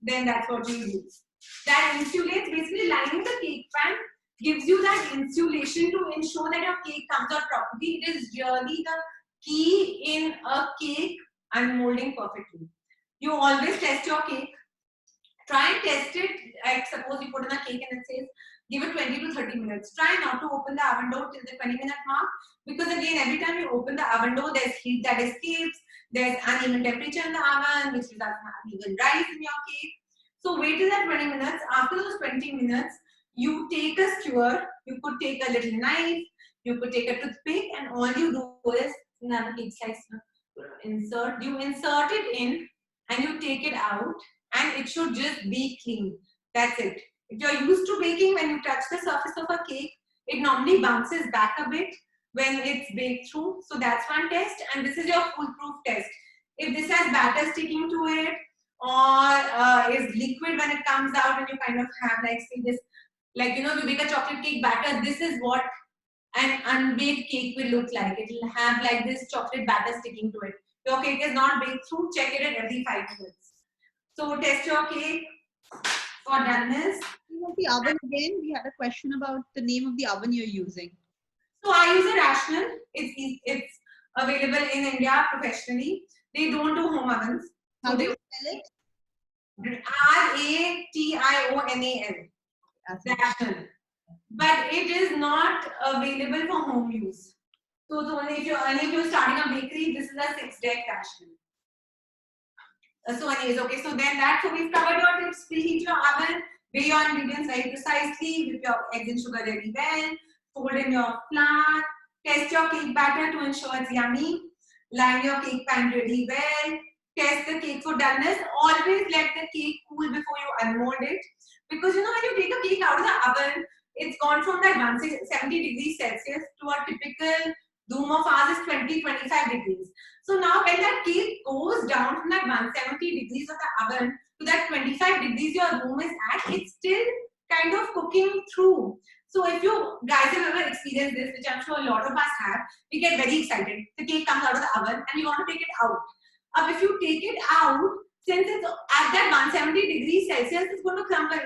then that's what you use. That insulates, basically lining the cake pan gives you that insulation to ensure that your cake comes out properly. It is really the key in a cake unmolding perfectly. You always test your cake. Try and test it. Like suppose you put in a cake and it says give it 20 to 30 minutes. Try not to open the oven door till the 20-minute mark because again every time you open the oven door there's heat that escapes, there's uneven temperature in the oven which results in uneven rise in your cake. So wait till that 20 minutes. After those 20 minutes, you take a skewer, you could take a little knife, you could take a toothpick, and all you do is another cake slice. You insert it in and you take it out, and it should just be clean. That's it. If you're used to baking, when you touch the surface of a cake, it normally bounces back a bit when it's baked through. So that's one test, and this is your foolproof test. If this has batter sticking to it, or is liquid when it comes out and you kind of have like say this, like you know you make a chocolate cake batter, this is what an unbaked cake will look like. It will have like this chocolate batter sticking to it. Your cake is not baked through, check it at every 5 minutes. So test your cake for doneness. The oven again, we had a question about the name of the oven you're using. So I use a Rational. It's available in India professionally. They don't do home ovens. How do you spell it? Rational. Rational. But it is not available for home use. So only if you're starting a bakery, this is a 6-deck Rational. So anyways, okay, so then so we've covered your tips. Preheat your oven, weigh your ingredients very precisely, whip your eggs and sugar really well, fold in your flour, test your cake batter to ensure it's yummy, line your cake pan really well, test the cake for doneness. Always let the cake cool before you unmold it, because you know when you take a cake out of the oven, it's gone from that 170 degrees Celsius to a typical doom of ours is 20-25 degrees. So now when that cake goes down from that 170 degrees of the oven that 25 degrees your room is at, it's still kind of cooking through. So if you guys have ever experienced this, which I'm sure a lot of us have, we get very excited. The cake comes out of the oven and we want to take it out. If you take it out, since it's at that 170 degrees Celsius, it's going to crumble.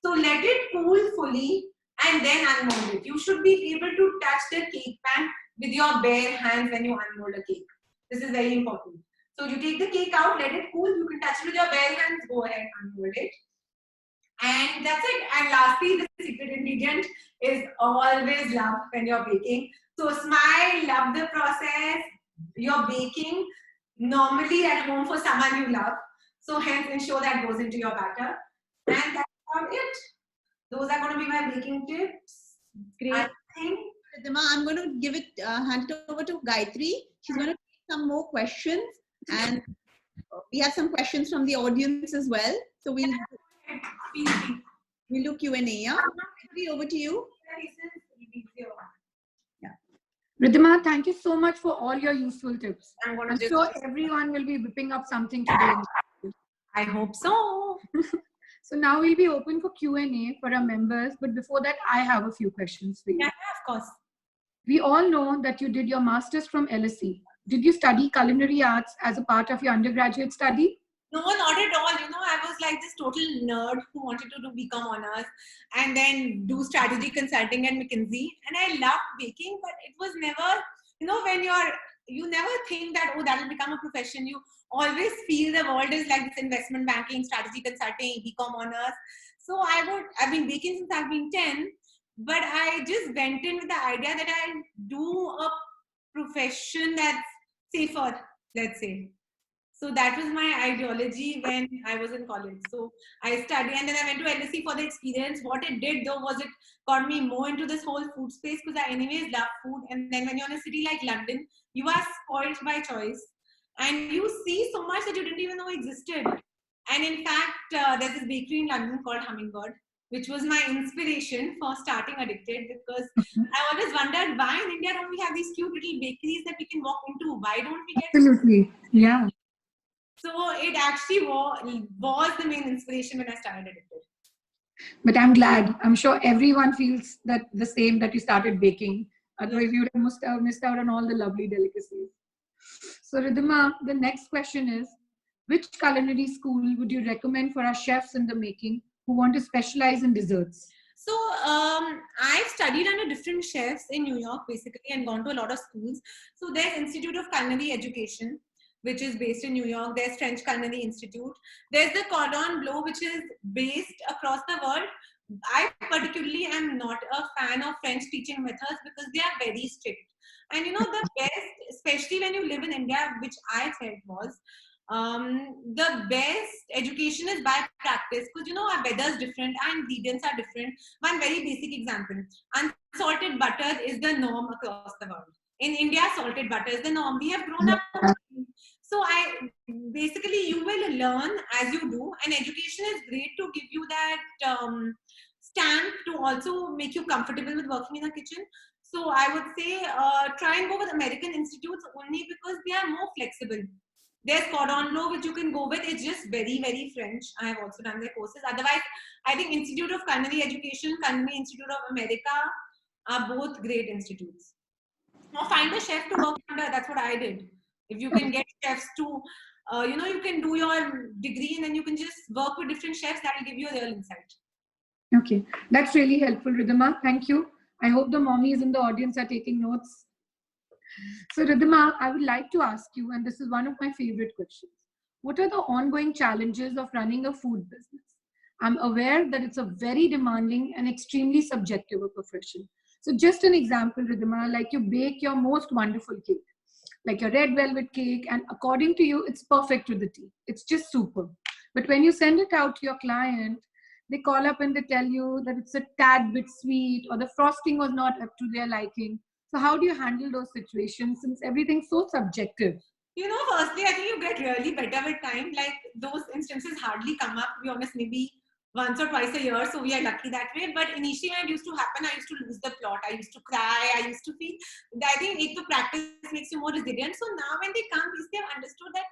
So let it cool fully and then unmold it. You should be able to touch the cake pan with your bare hands when you unmold a cake. This is very important. So you take the cake out, let it cool. You can touch it with your bare hands. Go ahead, unmold it. And that's it. And lastly, the secret ingredient is always love when you're baking. So smile, love the process. You're baking normally at home for someone you love. So hence ensure that goes into your batter. And that's about it. Those are going to be my baking tips. Great. I think. Ridhima, I'm going to give it, hand it over to Gayatri. She's going to take some more questions, and we have some questions from the audience as well. So we'll do Q&A. Yeah? Gayatri, over to you. Yeah. Ridhima, thank you so much for all your useful tips. I'm sure everyone will be whipping up something today. I hope so. So now we'll be open for Q&A for our members. But before that, I have a few questions for you. Yeah, of course. We all know that you did your master's from LSE. Did you study culinary arts as a part of your undergraduate study? No, not at all. You know, I was like this total nerd who wanted to do BCom honors and then do strategy consulting at McKinsey. And I loved baking, but it was never, you know, when you never think that, oh, that will become a profession. You always feel the world is like this investment banking, strategy consulting, BCom honors. So I've been baking since I've been 10, but I just went in with the idea that I'll do a profession that's safer, let's say. So that was my ideology when I was in college. So I studied and then I went to LSE for the experience. What it did though was it got me more into this whole food space because I anyways love food. And then when you're in a city like London, you are spoiled by choice. And you see so much that you didn't even know existed. And in fact, there's this bakery in London called Hummingbird, which was my inspiration for starting Addicted, because I always wondered why in India don't we have these cute little bakeries that we can walk into? Why don't we get... Absolutely, yeah. So it actually was the main inspiration when I started Addicted. But I'm glad. I'm sure everyone feels that the same, that you started baking. Otherwise, you would have missed out on all the lovely delicacies. So Ridhima, the next question is, which culinary school would you recommend for our chefs in the making who want to specialize in desserts? So I've studied under different chefs in New York basically and gone to a lot of schools. So there's Institute of Culinary Education, which is based in New York. There's French Culinary Institute. There's the Cordon Bleu, which is based across the world. I particularly am not a fan of French teaching methods because they are very strict. And you know, the best, especially when you live in India, which I felt was, the best education is by practice, because you know our weather is different, our ingredients are different. One very basic example, unsalted butter is the norm across the world. In India, salted butter is the norm. We have grown up. So basically you will learn as you do, and education is great to give you that stamp to also make you comfortable with working in a kitchen. So I would say try and go with American institutes only because they are more flexible. There's Cordon Bleu, which you can go with. It's just very, very French. I have also done their courses. Otherwise, I think Institute of Culinary Education, Culinary Institute of America are both great institutes. Or find a chef to work under. That's what I did. If you can get chefs to, you know, you can do your degree and then you can just work with different chefs. That will give you a real insight. Okay, that's really helpful, Ridhima. Thank you. I hope the mommies in the audience are taking notes. So Ridhima, I would like to ask you, and this is one of my favorite questions, what are the ongoing challenges of running a food business? I'm aware that it's a very demanding and extremely subjective profession. So just an example, Ridhima, like you bake your most wonderful cake, like your red velvet cake, and according to you, it's perfect to the T. It's just super. But when you send it out to your client, they call up and they tell you that it's a tad bit sweet or the frosting was not up to their liking. So how do you handle those situations since everything's so subjective? You know, firstly, I think you get really better with time. Like those instances hardly come up, to be honest, maybe once or twice a year. So we are lucky that way. But initially when it used to happen, I used to lose the plot. I used to cry. I used to feel, I think the practice makes you more resilient. So now when they come, they've understood that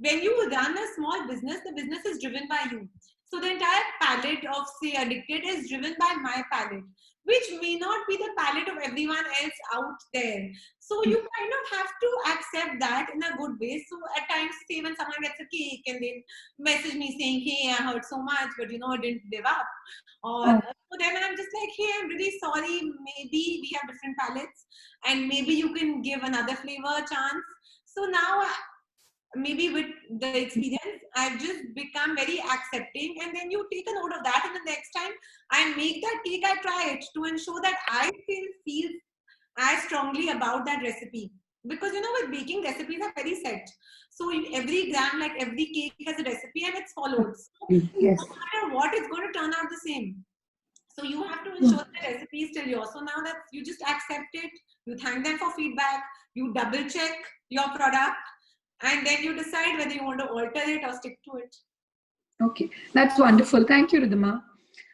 when you run a small business, the business is driven by you. So the entire palette of, say, Addicted is driven by my palette, which may not be the palette of everyone else out there. So you kind of have to accept that in a good way. So at times, say when someone gets a cake and they message me saying, hey, I heard so much, but I didn't live up. Or so then I'm just like, hey, I'm really sorry. Maybe we have different palettes and maybe you can give another flavor a chance. So now maybe with the experience, I've just become very accepting, and then you take a note of that, and the next time I make that cake, I try it to ensure that I still feel as strongly about that recipe. Because with baking, recipes are very set. So every gram, like every cake has a recipe and it's followed. So Yes. no matter what, it's going to turn out the same. So you have to ensure the recipe is still yours. So now that you just accept it, you thank them for feedback, you double check your product, and then you decide whether you want to alter it or stick to it. Okay, that's wonderful. Thank you, Ridhima.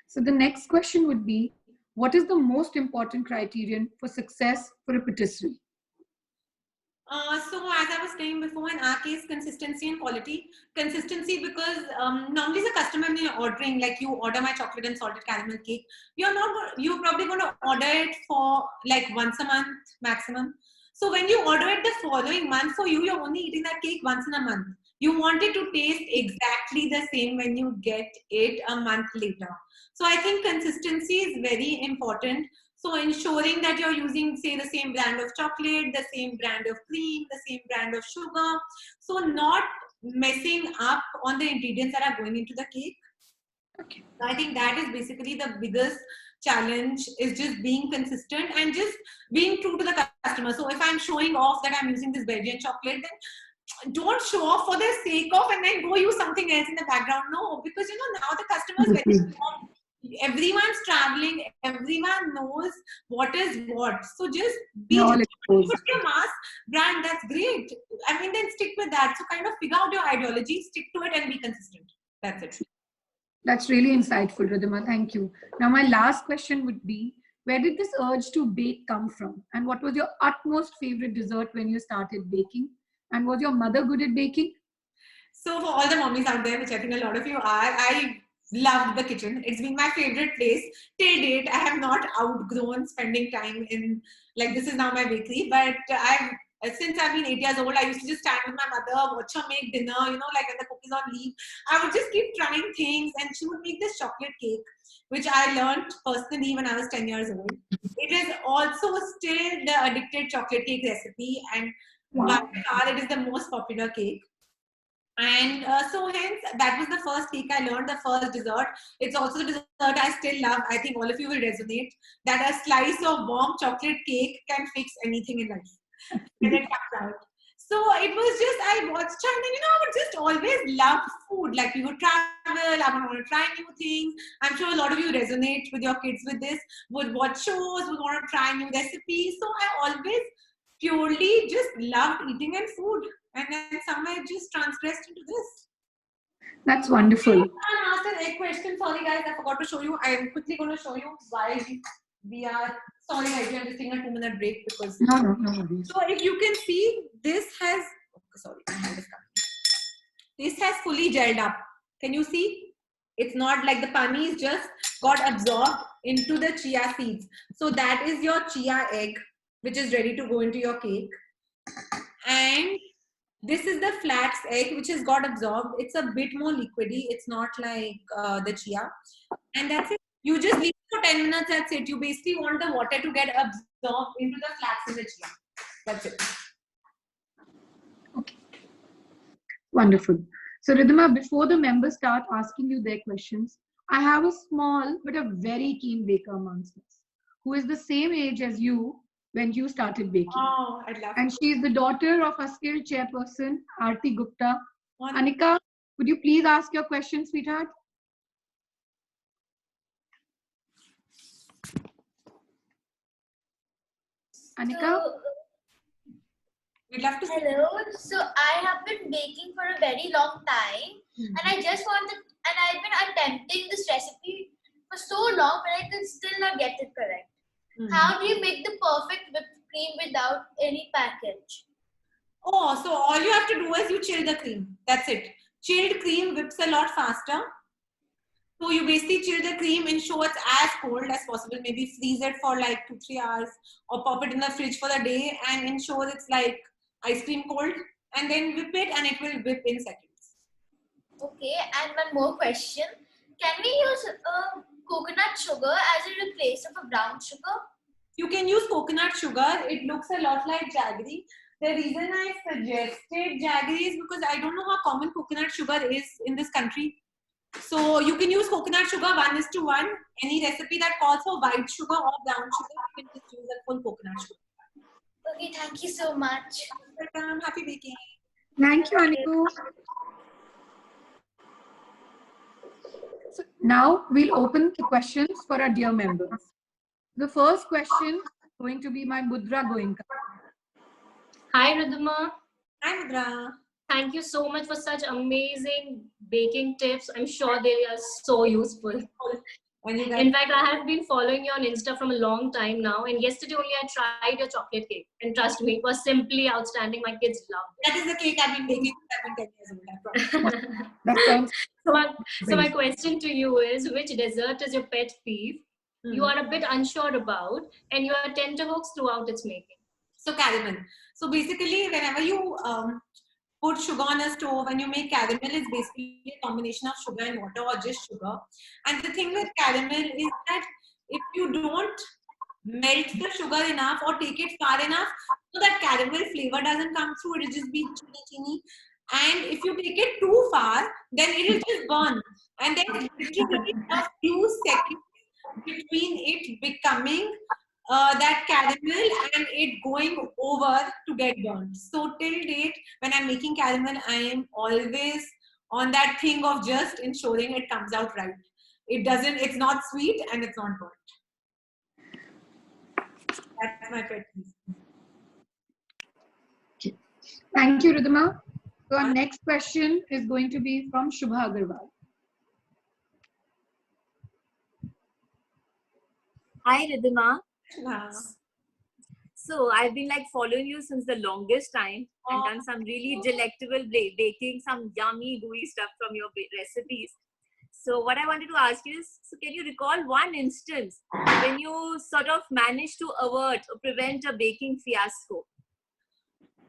So the next question would be, what is the most important criterion for success for a patisserie? So as I was saying before, in our case, consistency and quality. Consistency because normally as a customer when you're ordering, like you order my chocolate and salted caramel cake, you're probably going to order it for like once a month maximum. So when you order it the following month, for you, you're only eating that cake once in a month. You want it to taste exactly the same when you get it a month later. So I think consistency is very important. So ensuring that you're using, say, the same brand of chocolate, the same brand of cream, the same brand of sugar. So not messing up on the ingredients that are going into the cake. Okay. I think that is basically the biggest challenge, is just being consistent and just being true to the customer. So if I'm showing off that I'm using this Belgian chocolate, then don't show off for the sake of and then go use something else in the background. No, because now the customer is very strong. Everyone's traveling, everyone knows what is what. So just put your mass brand, that's great. I mean, then stick with that. So kind of figure out your ideology, stick to it and be consistent. That's it. That's really insightful, Ridhima. Thank you. Now, my last question would be, where did this urge to bake come from? And what was your utmost favorite dessert when you started baking? And was your mother good at baking? So for all the mommies out there, which I think a lot of you are, I loved the kitchen. It's been my favorite place till date. I have not outgrown spending time in, like, this is now my bakery, but since I've been 8 years old, I used to just stand with my mother, watch her make dinner, like when the cookies on leave. I would just keep trying things, and she would make this chocolate cake, which I learned personally when I was 10 years old. It is also still the Addicted chocolate cake recipe, and by far it is the most popular cake. And so hence, that was the first cake I learned, the first dessert. It's also the dessert I still love. I think all of you will resonate that a slice of warm chocolate cake can fix anything in life. And it comes out. So it was just, I watched her, and then, I would just always love food. Like, we would travel, I would want to try new things. I'm sure a lot of you resonate with your kids with this, would watch shows, would want to try new recipes. So I always purely just loved eating and food. And then somewhere it just transgressed into this. That's wonderful. I asked an egg question. Sorry guys, I forgot to show you. I am quickly going to show you why we are. Sorry guys, I'm just taking a 2-minute break because. No. So if you can see, this has. Sorry, my hand is coming. This has fully gelled up. Can you see? It's not like the panis just got absorbed into the chia seeds. So that is your chia egg, which is ready to go into your cake. And this is the flax egg, which has got absorbed. It's a bit more liquidy. It's not like the chia. And that's it. You just leave it for 10 minutes. That's it. You basically want the water to get absorbed into the flax and the chia. That's it. Okay. Wonderful. So Ridhima, before the members start asking you their questions, I have a small but a very keen baker amongst us who is the same age as you when you started baking. Oh, I'd love And she is the daughter of our skilled chairperson, Aarti Gupta. Anika, would you please ask your question, sweetheart? Anika? We'd love to see. Hello. So I have been baking for a very long time, and I've been attempting this recipe for so long, but I can still not get it correct. How do you make the perfect whipped cream without any package? Oh, so all you have to do is you chill the cream. That's it. Chilled cream whips a lot faster. So you basically chill the cream, ensure it's as cold as possible. Maybe freeze it for like 2-3 hours or pop it in the fridge for the day and ensure it's like ice cream cold. And then whip it and it will whip in seconds. Okay, and one more question. Can we use coconut sugar as a replacement for brown sugar? You can use coconut sugar. It looks a lot like jaggery. The reason I suggested jaggery is because I don't know how common coconut sugar is in this country. So you can use coconut sugar 1:1. Any recipe that calls for white sugar or brown sugar, you can just use a full coconut sugar. Okay, thank you so much. Welcome. Happy baking. Thank you, Aniku. So now we'll open the questions for our dear members. The first question is going to be my Mudra Goenka. Hi, Ridhima. Hi, Mudra. Thank you so much for such amazing baking tips. I'm sure they are so useful. When you guys In fact, I have been following you on Insta from a long time now. And yesterday only I tried your chocolate cake. And trust me, it was simply outstanding. My kids loved it. that is the cake I've been baking since I've been 10 years old. I promise. That sounds So my question to you is, which dessert is your pet peeve? You are a bit unsure about, and you are tenterhooks throughout its making. So caramel. So basically, whenever you put sugar on a stove and you make caramel, it's basically a combination of sugar and water or just sugar. And the thing with caramel is that if you don't melt the sugar enough or take it far enough, so that caramel flavor doesn't come through, it'll just be chini. And if you take it too far, then it'll just burn. And then literally a few seconds between it becoming that caramel and it going over to get burnt. So till date, when I'm making caramel, I am always on that thing of just ensuring it comes out right. It's not sweet and it's not burnt. That's my pet peeve. Thank you, Ridhima. So our next question is going to be from Shubha Agarwal. Hi, Ridhima. Wow. So I've been like following you since the longest time and done some really delectable baking, some yummy gooey stuff from your recipes. So what I wanted to ask you is, so can you recall one instance when you sort of managed to avert or prevent a baking fiasco?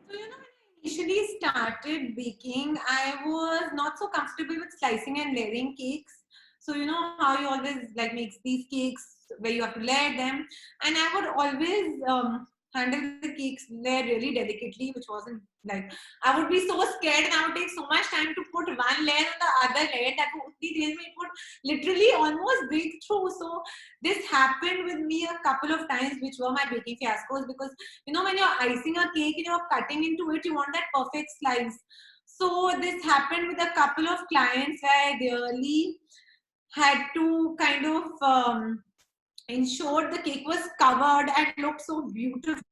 So, when I initially started baking, I was not so comfortable with slicing and layering cakes. So, you know how you always like makes these cakes where you have to layer them. And I would always handle the cakes layer really delicately, which wasn't like, I would be so scared and I would take so much time to put one layer on the other layer that it would literally almost break through. So this happened with me a couple of times, which were my baking fiascos, because you know, when you're icing a cake and you're cutting into it, you want that perfect slice. So this happened with a couple of clients where I really had to kind of ensure the cake was covered and looked so beautiful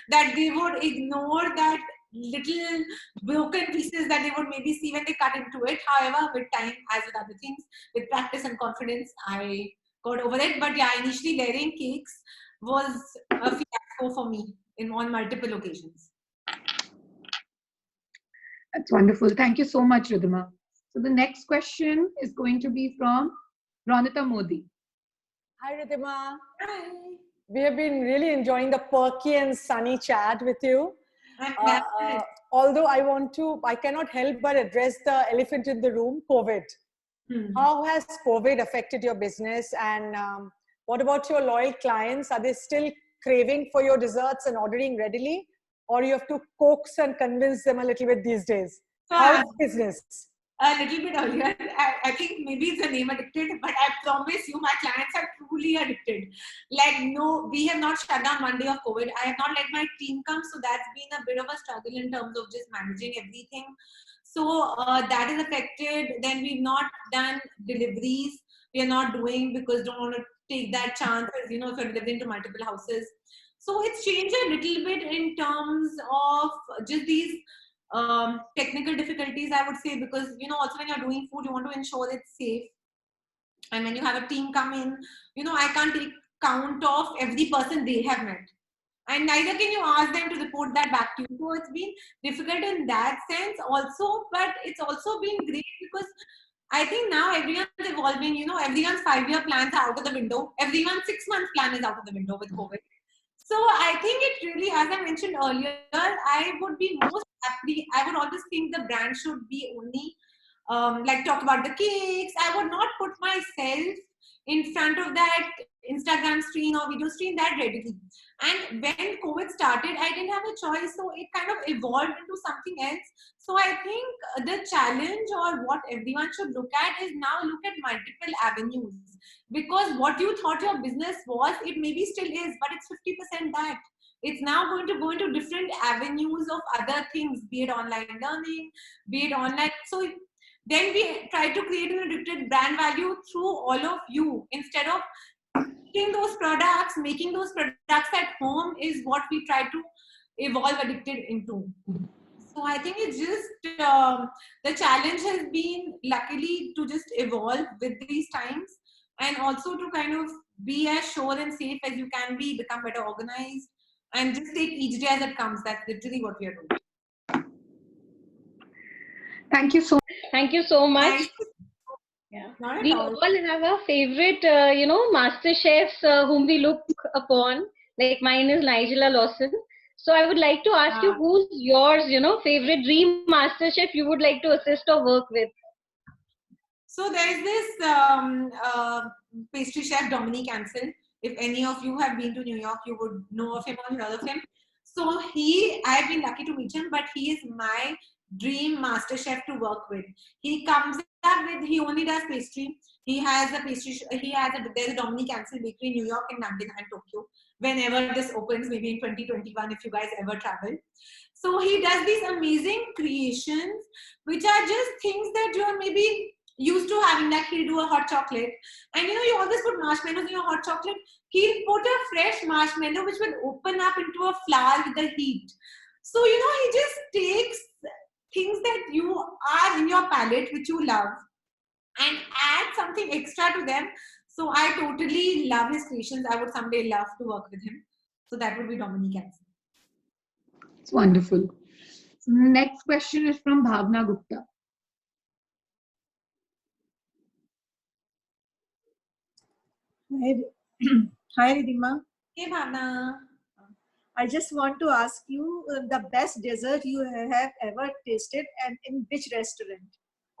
that they would ignore that little broken pieces that they would maybe see when they cut into it. However, with time, as with other things, with practice and confidence, I got over it. But yeah, initially layering cakes was a fiasco for me on multiple occasions. That's wonderful. Thank you so much, Ridhima. So the next question is going to be from Ronita Modi. Hi, Ridhima. Hi. We have been really enjoying the perky and sunny chat with you. I'm glad. Although I cannot help but address the elephant in the room, COVID. How has COVID affected your business? And what about your loyal clients? Are they still craving for your desserts and ordering readily? Or you have to coax and convince them a little bit these days? So How is business? a little bit earlier, I think maybe it's the name addicted, but I promise you my clients are truly addicted. Like, no, we have not shut down one day of COVID. I have not let my team come. So that's been a bit of a struggle in terms of just managing everything. So that is affected. Then we've not done deliveries. We are not doing because don't want to take that chance, as you know, if you're delivering to multiple houses. So it's changed a little bit in terms of just these technical difficulties, I would say, because you know, also when you're doing food, you want to ensure it's safe. And when you have a team come in, you know, I can't take count of every person they have met. and neither can you ask them to report that back to you. So it's been difficult in that sense also, but it's also been great because I think now everyone's evolving. You know, everyone's 5-year plans are out of the window. Everyone's 6-month plan is out of the window with COVID. So I think it really, as I mentioned earlier, I would be most happy. I would always think the brand should be only like talk about the cakes. I would not put myself in front of that Instagram screen or video screen that readily. And when COVID started, I didn't have a choice. So it kind of evolved into something else. So I think the challenge or what everyone should look at is now look at multiple avenues. Because what you thought your business was, it maybe still is, but it's 50% that. It's now going to go into different avenues of other things, be it online learning, be it online. So then we try to create an addicted brand value through all of you instead of making those products at home is what we try to evolve addicted into. So I think it's just the challenge has been luckily to just evolve with these times and also to kind of be as sure and safe as you can be, become better organized, and just take each day as it comes. That's literally what we are doing. Thank you so much. Yeah. Not We at all. all have our favorite, master chefs whom we look upon. Like mine is Nigella Lawson. So I would like to ask you, who's yours, favorite dream master chef you would like to assist or work with? So there's this pastry chef, Dominique Ansel. If any of you have been to New York, you would know of him or heard of him. So I've been lucky to meet him, but he is my dream master chef to work with. He comes up with, he only does pastry. He has a pastry, there's a Dominique Ansel bakery in New York and London and Tokyo. Whenever this opens, maybe in 2021, if you guys ever travel. So he does these amazing creations, which are just things that you're maybe used to having. Like he'll do a hot chocolate, and you always put marshmallows in your hot chocolate. He'll put a fresh marshmallow which will open up into a flower with the heat. So he just takes things that you are in your palate which you love and add something extra to them. So I totally love his creations. I would someday love to work with him. So that would be Dominique Ansel. It's wonderful. So next question is from Bhavna Gupta. Hi, Ridhima. Hey, Bhavna. I just want to ask you the best dessert you have ever tasted and in which restaurant?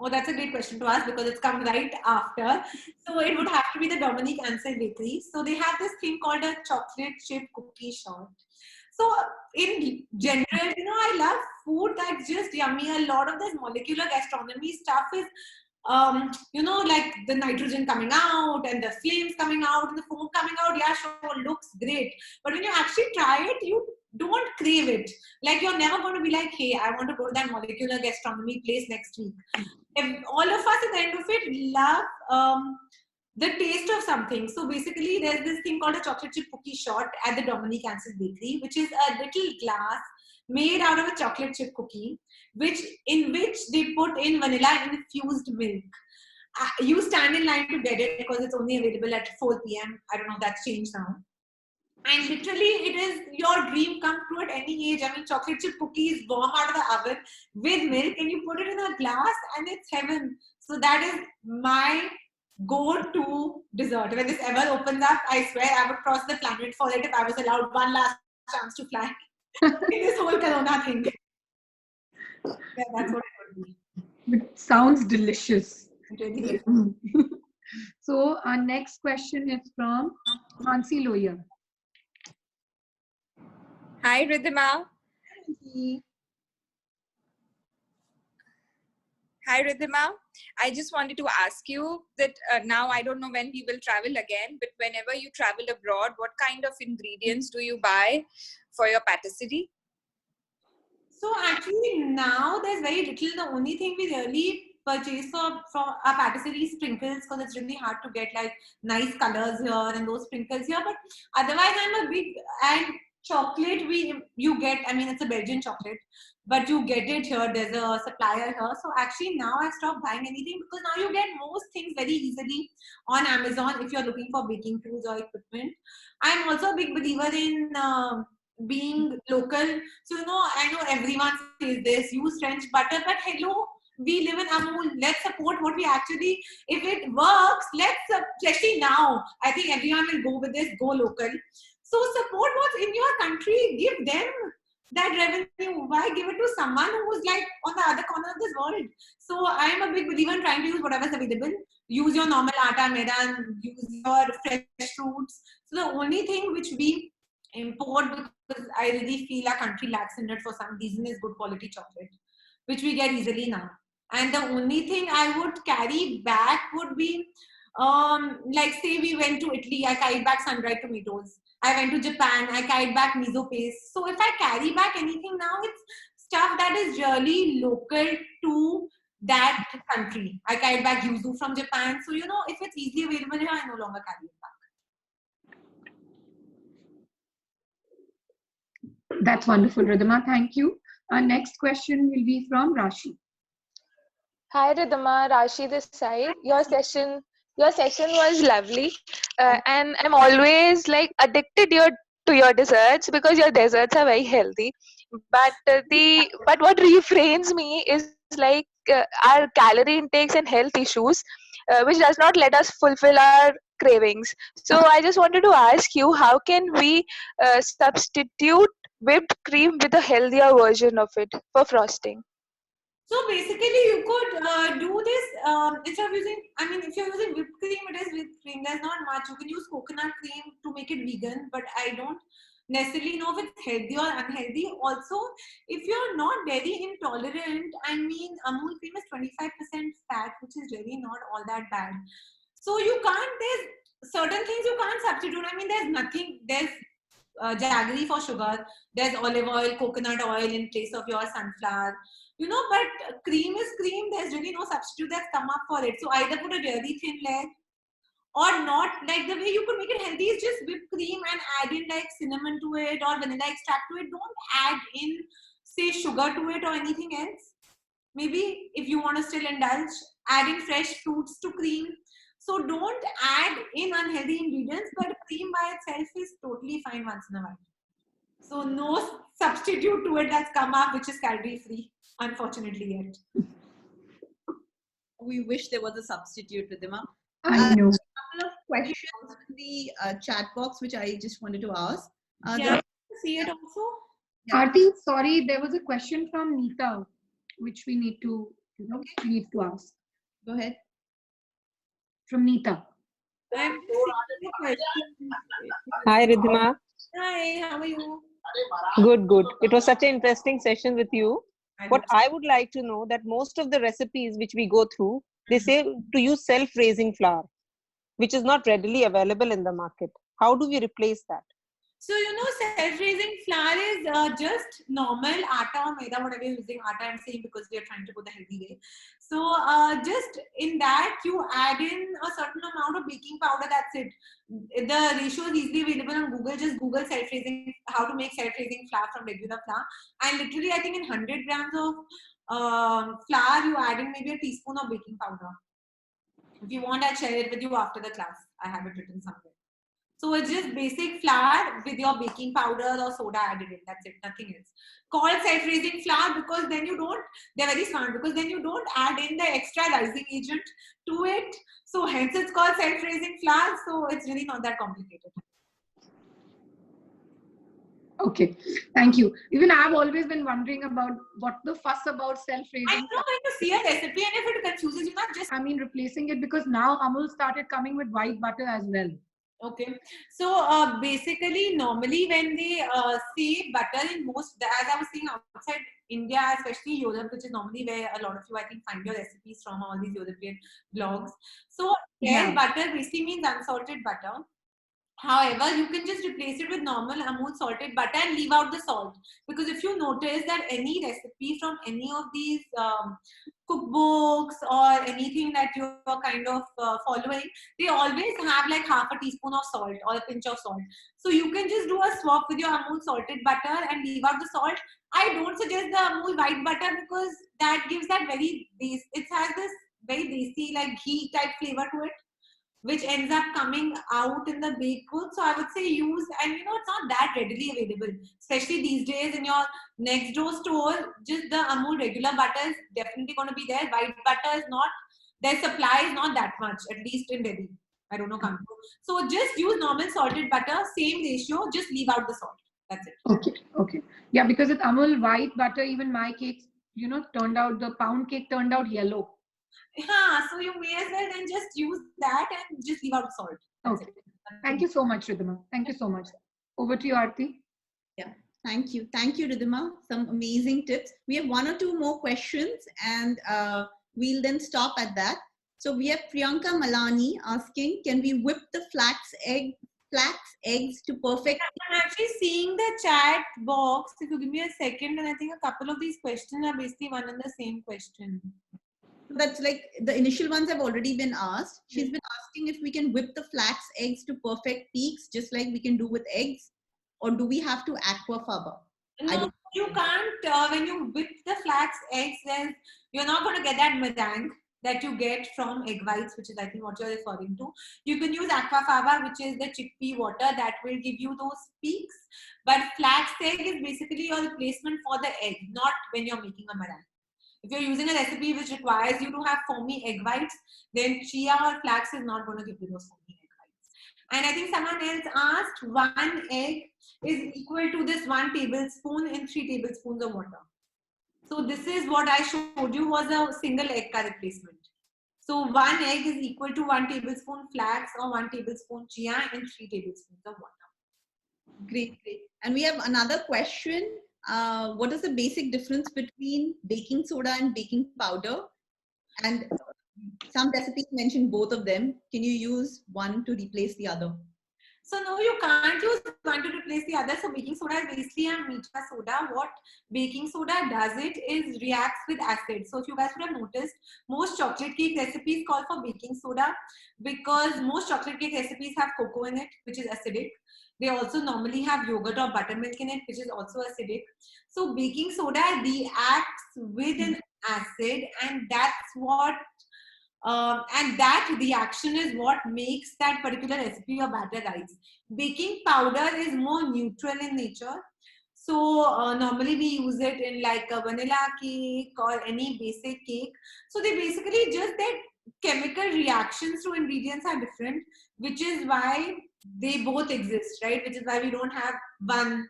Oh, that's a great question to ask because it's come right after. So it would have to be the Dominique Ansel Bakery. So they have this thing called a chocolate chip cookie shot. So in general, I love food that's just yummy. A lot of this molecular gastronomy stuff is, like the nitrogen coming out and the flames coming out and the foam coming out. Yeah, sure, looks great. But when you actually try it, you don't crave it. Like you're never going to be like, hey, I want to go to that molecular gastronomy place next week. If all of us at the end of it love the taste of something. So basically there's this thing called a chocolate chip cookie shot at the Dominique Ansel Bakery, which is a little glass made out of a chocolate chip cookie, in which they put in vanilla infused milk. You stand in line to get it because it's only available at 4 p.m. I don't know if that's changed now. And literally, it is your dream come true at any age. I mean, chocolate chip cookies warm out of the oven with milk, and you put it in a glass, and it's heaven. So that is my go-to dessert. When this ever opens up, I swear I would cross the planet for it if I was allowed one last chance to fly in this whole Corona thing. Yeah, that's what it would be. It sounds delicious. It really is. So our next question is from Mansi Loya. Hi, Ridhima. Hi, Ridhima. I just wanted to ask you that now I don't know when we will travel again, but whenever you travel abroad, what kind of ingredients do you buy for your patisserie? So actually now there's very little. The only thing we really purchase for our patisserie sprinkles because it's really hard to get like nice colors here and those sprinkles here. But otherwise I'm a big, and chocolate you get, I mean it's a Belgian chocolate, but you get it here. There's a supplier here. So actually now I've stopped buying anything because now you get most things very easily on Amazon if you're looking for baking tools or equipment. I'm also a big believer in being local. So, I know everyone says this, use French butter, but hello, we live in Amul. Let's support what we actually, if it works, especially now, I think everyone will go with this, go local. So support what's in your country, give them that revenue. Why give it to someone who's like on the other corner of this world? So I am a big believer in trying to use whatever's available. Use your normal atta, maida, use your fresh fruits. So the only thing which we import, because I really feel our country lacks in it for some reason, is good quality chocolate, which we get easily now. And the only thing I would carry back would be, like say we went to Italy, I carried back sun-dried tomatoes. I went to Japan, I carried back miso paste. So if I carry back anything now, it's stuff that is really local to that country. I carried back yuzu from Japan. So, if it's easily available here, I no longer carry it back. That's wonderful, Ridhima. Thank you. Our next question will be from Rashi. Hi Ridhima, Rashi this side. Your session was lovely, and I'm always like addicted to your desserts because your desserts are very healthy. But what refrains me is like our calorie intakes and health issues, which does not let us fulfill our cravings. So I just wanted to ask you, how can we substitute whipped cream with a healthier version of it for frosting? So basically, you could do this instead of using, if you're using whipped cream, it is whipped cream. There's not much. You can use coconut cream to make it vegan, but I don't necessarily know if it's healthy or unhealthy. Also, if you're not dairy intolerant, Amul cream is 25% fat, which is really not all that bad. So there's certain things you can't substitute. There's jaggery for sugar, there's olive oil, coconut oil in place of your sunflower. But cream is cream. There's really no substitute that's come up for it. So either put a really thin layer or not. Like the way you could make it healthy is just whipped cream and add in like cinnamon to it or vanilla extract to it. Don't add in, say, sugar to it or anything else. Maybe if you want to still indulge, add in fresh fruits to cream. So don't add in unhealthy ingredients, but cream by itself is totally fine once in a while. So no substitute to it that's come up which is calorie free, unfortunately yet. We wish there was a substitute, Ridhima. I know. A couple of questions in the chat box which I just wanted to ask. Yeah, see it also. Yeah. Aarti, sorry, there was a question from Neeta, which we need to, we need to ask. Go ahead. From Neeta. Hi, Ridhima. Hi, how are you? Good. It was such an interesting session with you. What I would like to know that most of the recipes which we go through, they say to use self-raising flour, which is not readily available in the market. How do we replace that? So, self-raising flour is just normal atta or maida, whatever you're using. Atta, I'm saying because we are trying to go the healthy way. So, just in that, you add in a certain amount of baking powder, that's it. The ratio is easily available on Google. Just Google self-raising, how to make self-raising flour from regular flour. And literally, I think in 100 grams of flour, you add in maybe a teaspoon of baking powder. If you want, I'll share it with you after the class. I have it written somewhere. So it's just basic flour with your baking powder or soda added in. That's it, nothing else. Called self-raising flour because then they're very smart, because then you don't add in the extra rising agent to it. So hence it's called self-raising flour. So it's really not that complicated. Okay, thank you. Even I've always been wondering about what the fuss about self-raising. I know when you see a recipe and if it confuses you, not just... replacing it because now Amul started coming with white butter as well. Okay, so basically normally when they say butter in most, as I was saying, outside India, especially Europe, which is normally where a lot of you I think find your recipes from, all these European blogs. So butter basically means unsalted butter. However, you can just replace it with normal Amul salted butter and leave out the salt. Because if you notice that any recipe from any of these cookbooks or anything that you're kind of following, they always have like half a teaspoon of salt or a pinch of salt. So you can just do a swap with your Amul salted butter and leave out the salt. I don't suggest the Amul white butter because that gives that very base. It has this very desi like ghee type flavor to it. which ends up coming out in the baked goods. So I would say use, and it's not that readily available, especially these days in your next door store. Just the Amul regular butter is definitely going to be there. White butter is not, their supply is not that much, at least in Delhi. I don't know, Kanpur. So just use normal salted butter, same ratio, just leave out the salt. That's it. Okay. Yeah, because with Amul white butter, even my cakes, turned out, the pound cake turned out yellow. Yeah, so you may as well then just use that and just leave out salt. That's Okay. it. Thank you so much, Ridhima. Thank you so much. Over to you, Aarti. Yeah, thank you. Thank you, Ridhima. Some amazing tips. We have one or two more questions and we'll then stop at that. So we have Priyanka Malani asking, can we whip the flax eggs to perfect? I'm actually seeing the chat box. If you give me a second, and I think a couple of these questions are basically one and the same question. That's like the initial ones have already been asked. She's been asking if we can whip the flax eggs to perfect peaks, just like we can do with eggs, or do we have to aquafaba? No, you can't. When you whip the flax eggs, then you're not going to get that meringue that you get from egg whites, which is I think what you're referring to. You can use aquafaba, which is the chickpea water that will give you those peaks. But flax egg is basically your replacement for the egg, not when you're making a meringue. If you're using a recipe which requires you to have foamy egg whites, then chia or flax is not going to give you those foamy egg whites. And I think someone else asked, 1 egg is equal to this 1 tablespoon in 3 tablespoons of water. So this is what I showed you was a single egg ka replacement. So 1 egg is equal to 1 tablespoon flax or 1 tablespoon chia and 3 tablespoons of water. Great. And we have another question. What is the basic difference between baking soda and baking powder? And some recipes mention both of them. Can you use one to replace the other? So no, you can't use one to replace the other. So baking soda is basically a meetha soda. What baking soda does is reacts with acid. So if you guys would have noticed, most chocolate cake recipes call for baking soda because most chocolate cake recipes have cocoa in it, which is acidic. They also normally have yogurt or buttermilk in it, which is also acidic. So baking soda reacts with an acid, and that's what and that reaction is what makes that particular recipe or batter rise. Baking powder is more neutral in nature. So normally we use it in like a vanilla cake or any basic cake. So they basically just that chemical reactions to ingredients are different, which is why they both exist, right? Which is why we don't have one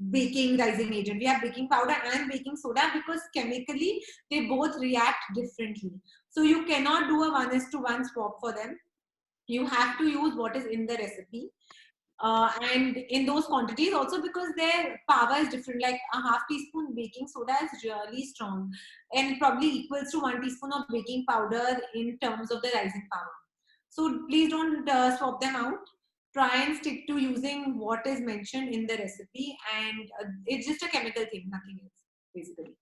baking rising agent. We have baking powder and baking soda because chemically they both react differently. So you cannot do a 1:1 swap for them. You have to use what is in the recipe. And in those quantities also because their power is different. Like a half teaspoon baking soda is really strong and probably equals to 1 teaspoon of baking powder in terms of the rising power. So please don't swap them out. Try and stick to using what is mentioned in the recipe, and it's just a chemical thing, nothing else, basically.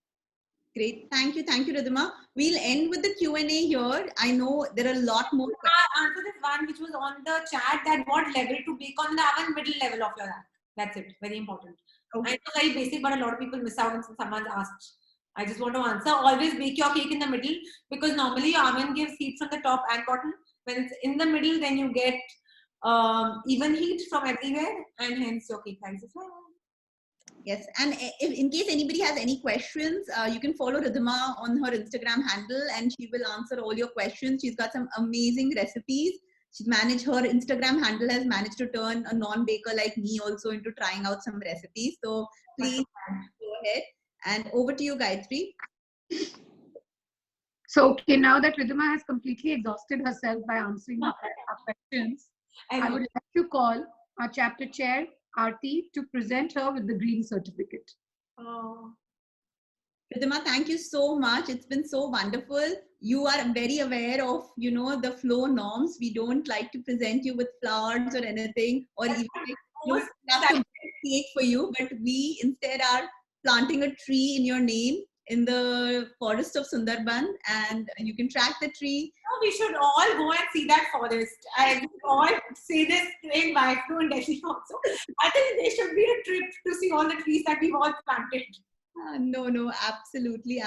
Great. Thank you, Ridhima. We'll end with the Q&A here. I know there are a lot more. I'll answer this one which was on the chat, that what level to bake on the oven, middle level of your rack. That's it. Very important. Okay. I know very basic, but a lot of people miss out when someone's asked. I just want to answer. Always bake your cake in the middle because normally your oven gives heat from the top and bottom. When it's in the middle, then you get even heat from everywhere, and hence your cake rises well. Yes, and if in case anybody has any questions, you can follow Ridhima on her Instagram handle and she will answer all your questions. She's got some amazing recipes. She's managed, her Instagram handle has managed to turn a non-baker like me also into trying out some recipes. So please go ahead, and over to you, Gayatri. So, okay, now that Ridhima has completely exhausted herself by answering our questions, I would like to call our chapter chair, Aarti, to present her with the green certificate. Ridhima, thank you so much. It's been so wonderful. You are very aware of, the flow norms. We don't like to present you with flowers or anything, or even have to cake for you, but we instead are planting a tree in your name in the forest of Sundarban, and you can track the tree. No, we should all go and see that forest. I all say this in Wi-Fi and Delhi also. I think there should be a trip to see all the trees that we've all planted. No, absolutely.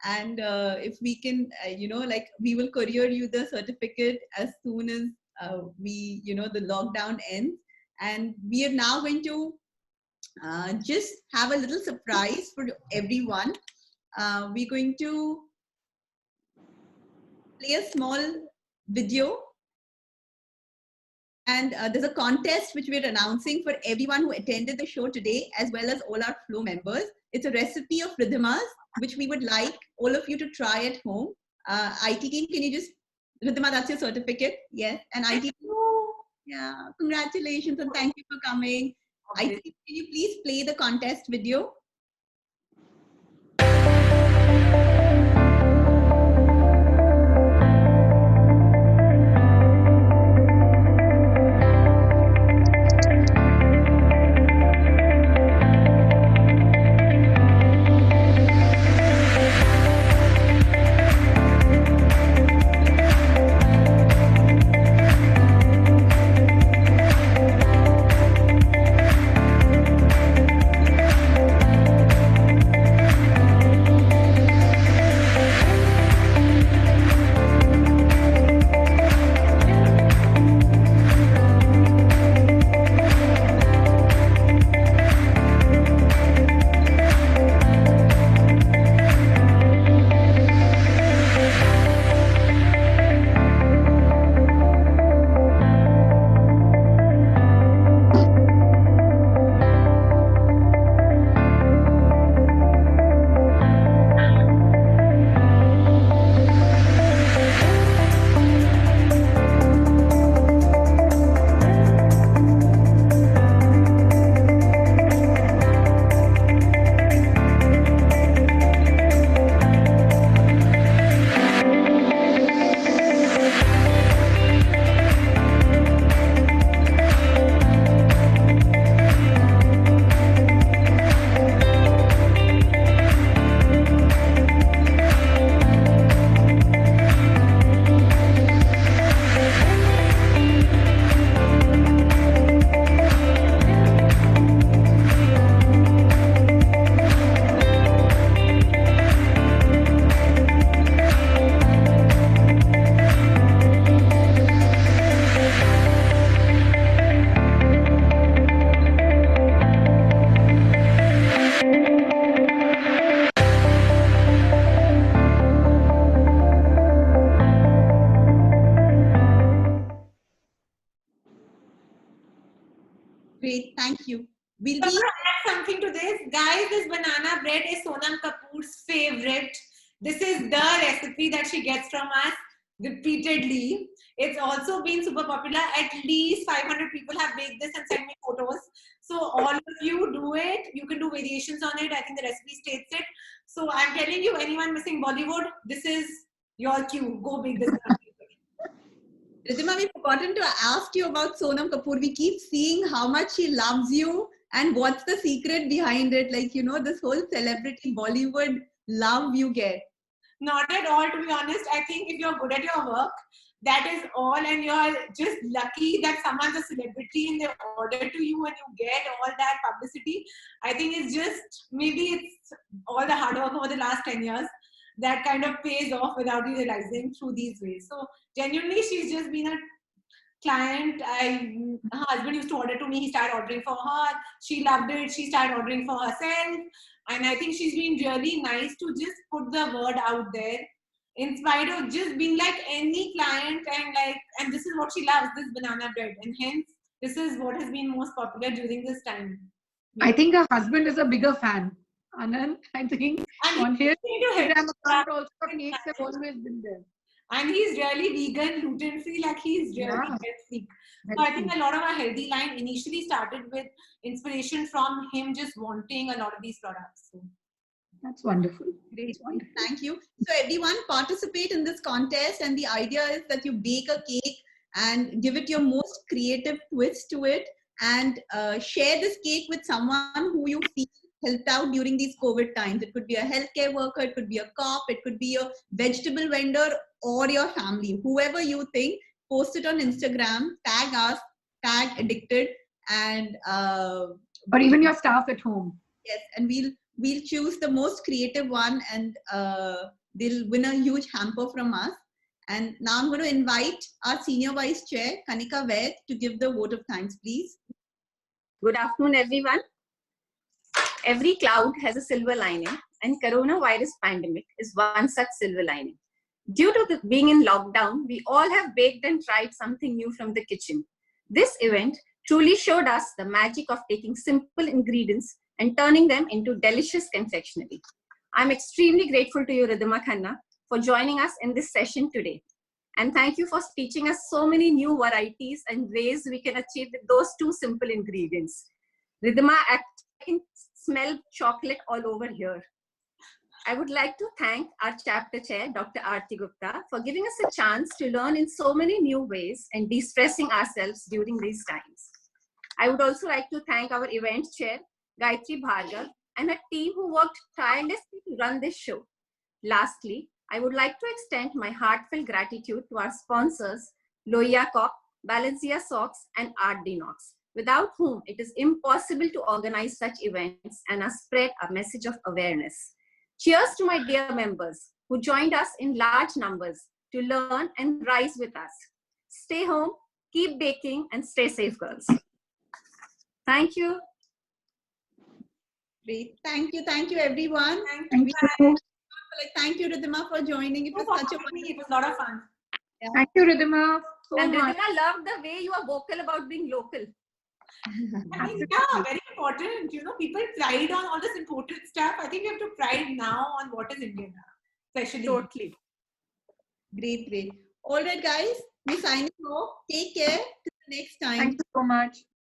And if we can, like we will courier you the certificate as soon as the lockdown ends. And we are now going to just have a little surprise for everyone. We're going to play a small video. And there's a contest which we're announcing for everyone who attended the show today, as well as all our Flow members. It's a recipe of Ridhima's, which we would like all of you to try at home. IT team, can you just, Ridhima, that's your certificate. Yes. And IT team, yeah, congratulations and thank you for coming. IT team, can you please play the contest video? Great, thank you. We'll be add something to this. Guys, this banana bread is Sonam Kapoor's favorite. This is the recipe that she gets from us repeatedly. It's also been super popular. At least 500 people have baked this and sent me photos. So all of you do it. You can do variations on it. I think the recipe states it. So I'm telling you, anyone missing Bollywood, this is your cue. Go bake this. Ridhima, we've forgotten to ask you about Sonam Kapoor. We keep seeing how much she loves you and what's the secret behind it. Like, this whole celebrity Bollywood love you get. Not at all, to be honest. I think if you're good at your work, that is all, and you're just lucky that someone's a celebrity and they order to you and you get all that publicity. I think it's just, maybe it's all the hard work over the last 10 years that kind of pays off without you realizing through these ways. So genuinely, she's just been a client. Her husband used to order to me. He started ordering for her. She loved it. She started ordering for herself. And I think she's been really nice to just put the word out there in spite of just being like any client, and this is what she loves, this banana bread. And hence, this is what has been most popular during this time. I think her husband is a bigger fan. Anand, I think on his Instagram account also cakes have always been there. And he's really vegan, gluten-free, like he's really healthy. So I think a lot of our healthy line initially started with inspiration from him just wanting a lot of these products. So. That's wonderful. Great. Wonderful. Thank you. So everyone participate in this contest, and the idea is that you bake a cake and give it your most creative twist to it, and share this cake with someone who you feel helped out during these COVID times. It could be a healthcare worker, it could be a cop, it could be a vegetable vendor, or your family. Whoever you think, post it on Instagram, tag us, tag Addicted, and or even your staff at home. Yes, and we'll choose the most creative one, and they'll win a huge hamper from us. And now I'm going to invite our Senior Vice Chair, Kanika Vaid, to give the vote of thanks, please. Good afternoon, everyone. Every cloud has a silver lining, and coronavirus pandemic is one such silver lining. Due to being in lockdown, we all have baked and tried something new from the kitchen. This event truly showed us the magic of taking simple ingredients and turning them into delicious confectionery. I'm extremely grateful to you, Ridhima Khanna, for joining us in this session today. And thank you for teaching us so many new varieties and ways we can achieve with those two simple ingredients. Ridhima, I can smell chocolate all over here. I would like to thank our chapter chair, Dr. Aarti Gupta, for giving us a chance to learn in so many new ways and de-stressing ourselves during these times. I would also like to thank our event chair, Gayatri Bhargav, and her team who worked tirelessly to run this show. Lastly, I would like to extend my heartfelt gratitude to our sponsors, Loya Corp, Balencia Socks, and Art Denox, without whom it is impossible to organize such events and spread a message of awareness. Cheers to my dear members who joined us in large numbers to learn and rise with us. Stay home, keep baking, and stay safe, girls. Thank you. Great. Thank you, everyone. Thank you. Thank you, Ridhima, for joining. It was such a wonderful, it was a lot of fun. Yeah. Thank you, Ridhima. So And much. Ridhima, loved the way you are vocal about being local. I mean, yeah, very important. You know, people pride on all this imported stuff. I think we have to pride now on what is Indian now, especially. Totally. Great. All right, guys, we're signing off. Take care. Till the next time. Thank you so much.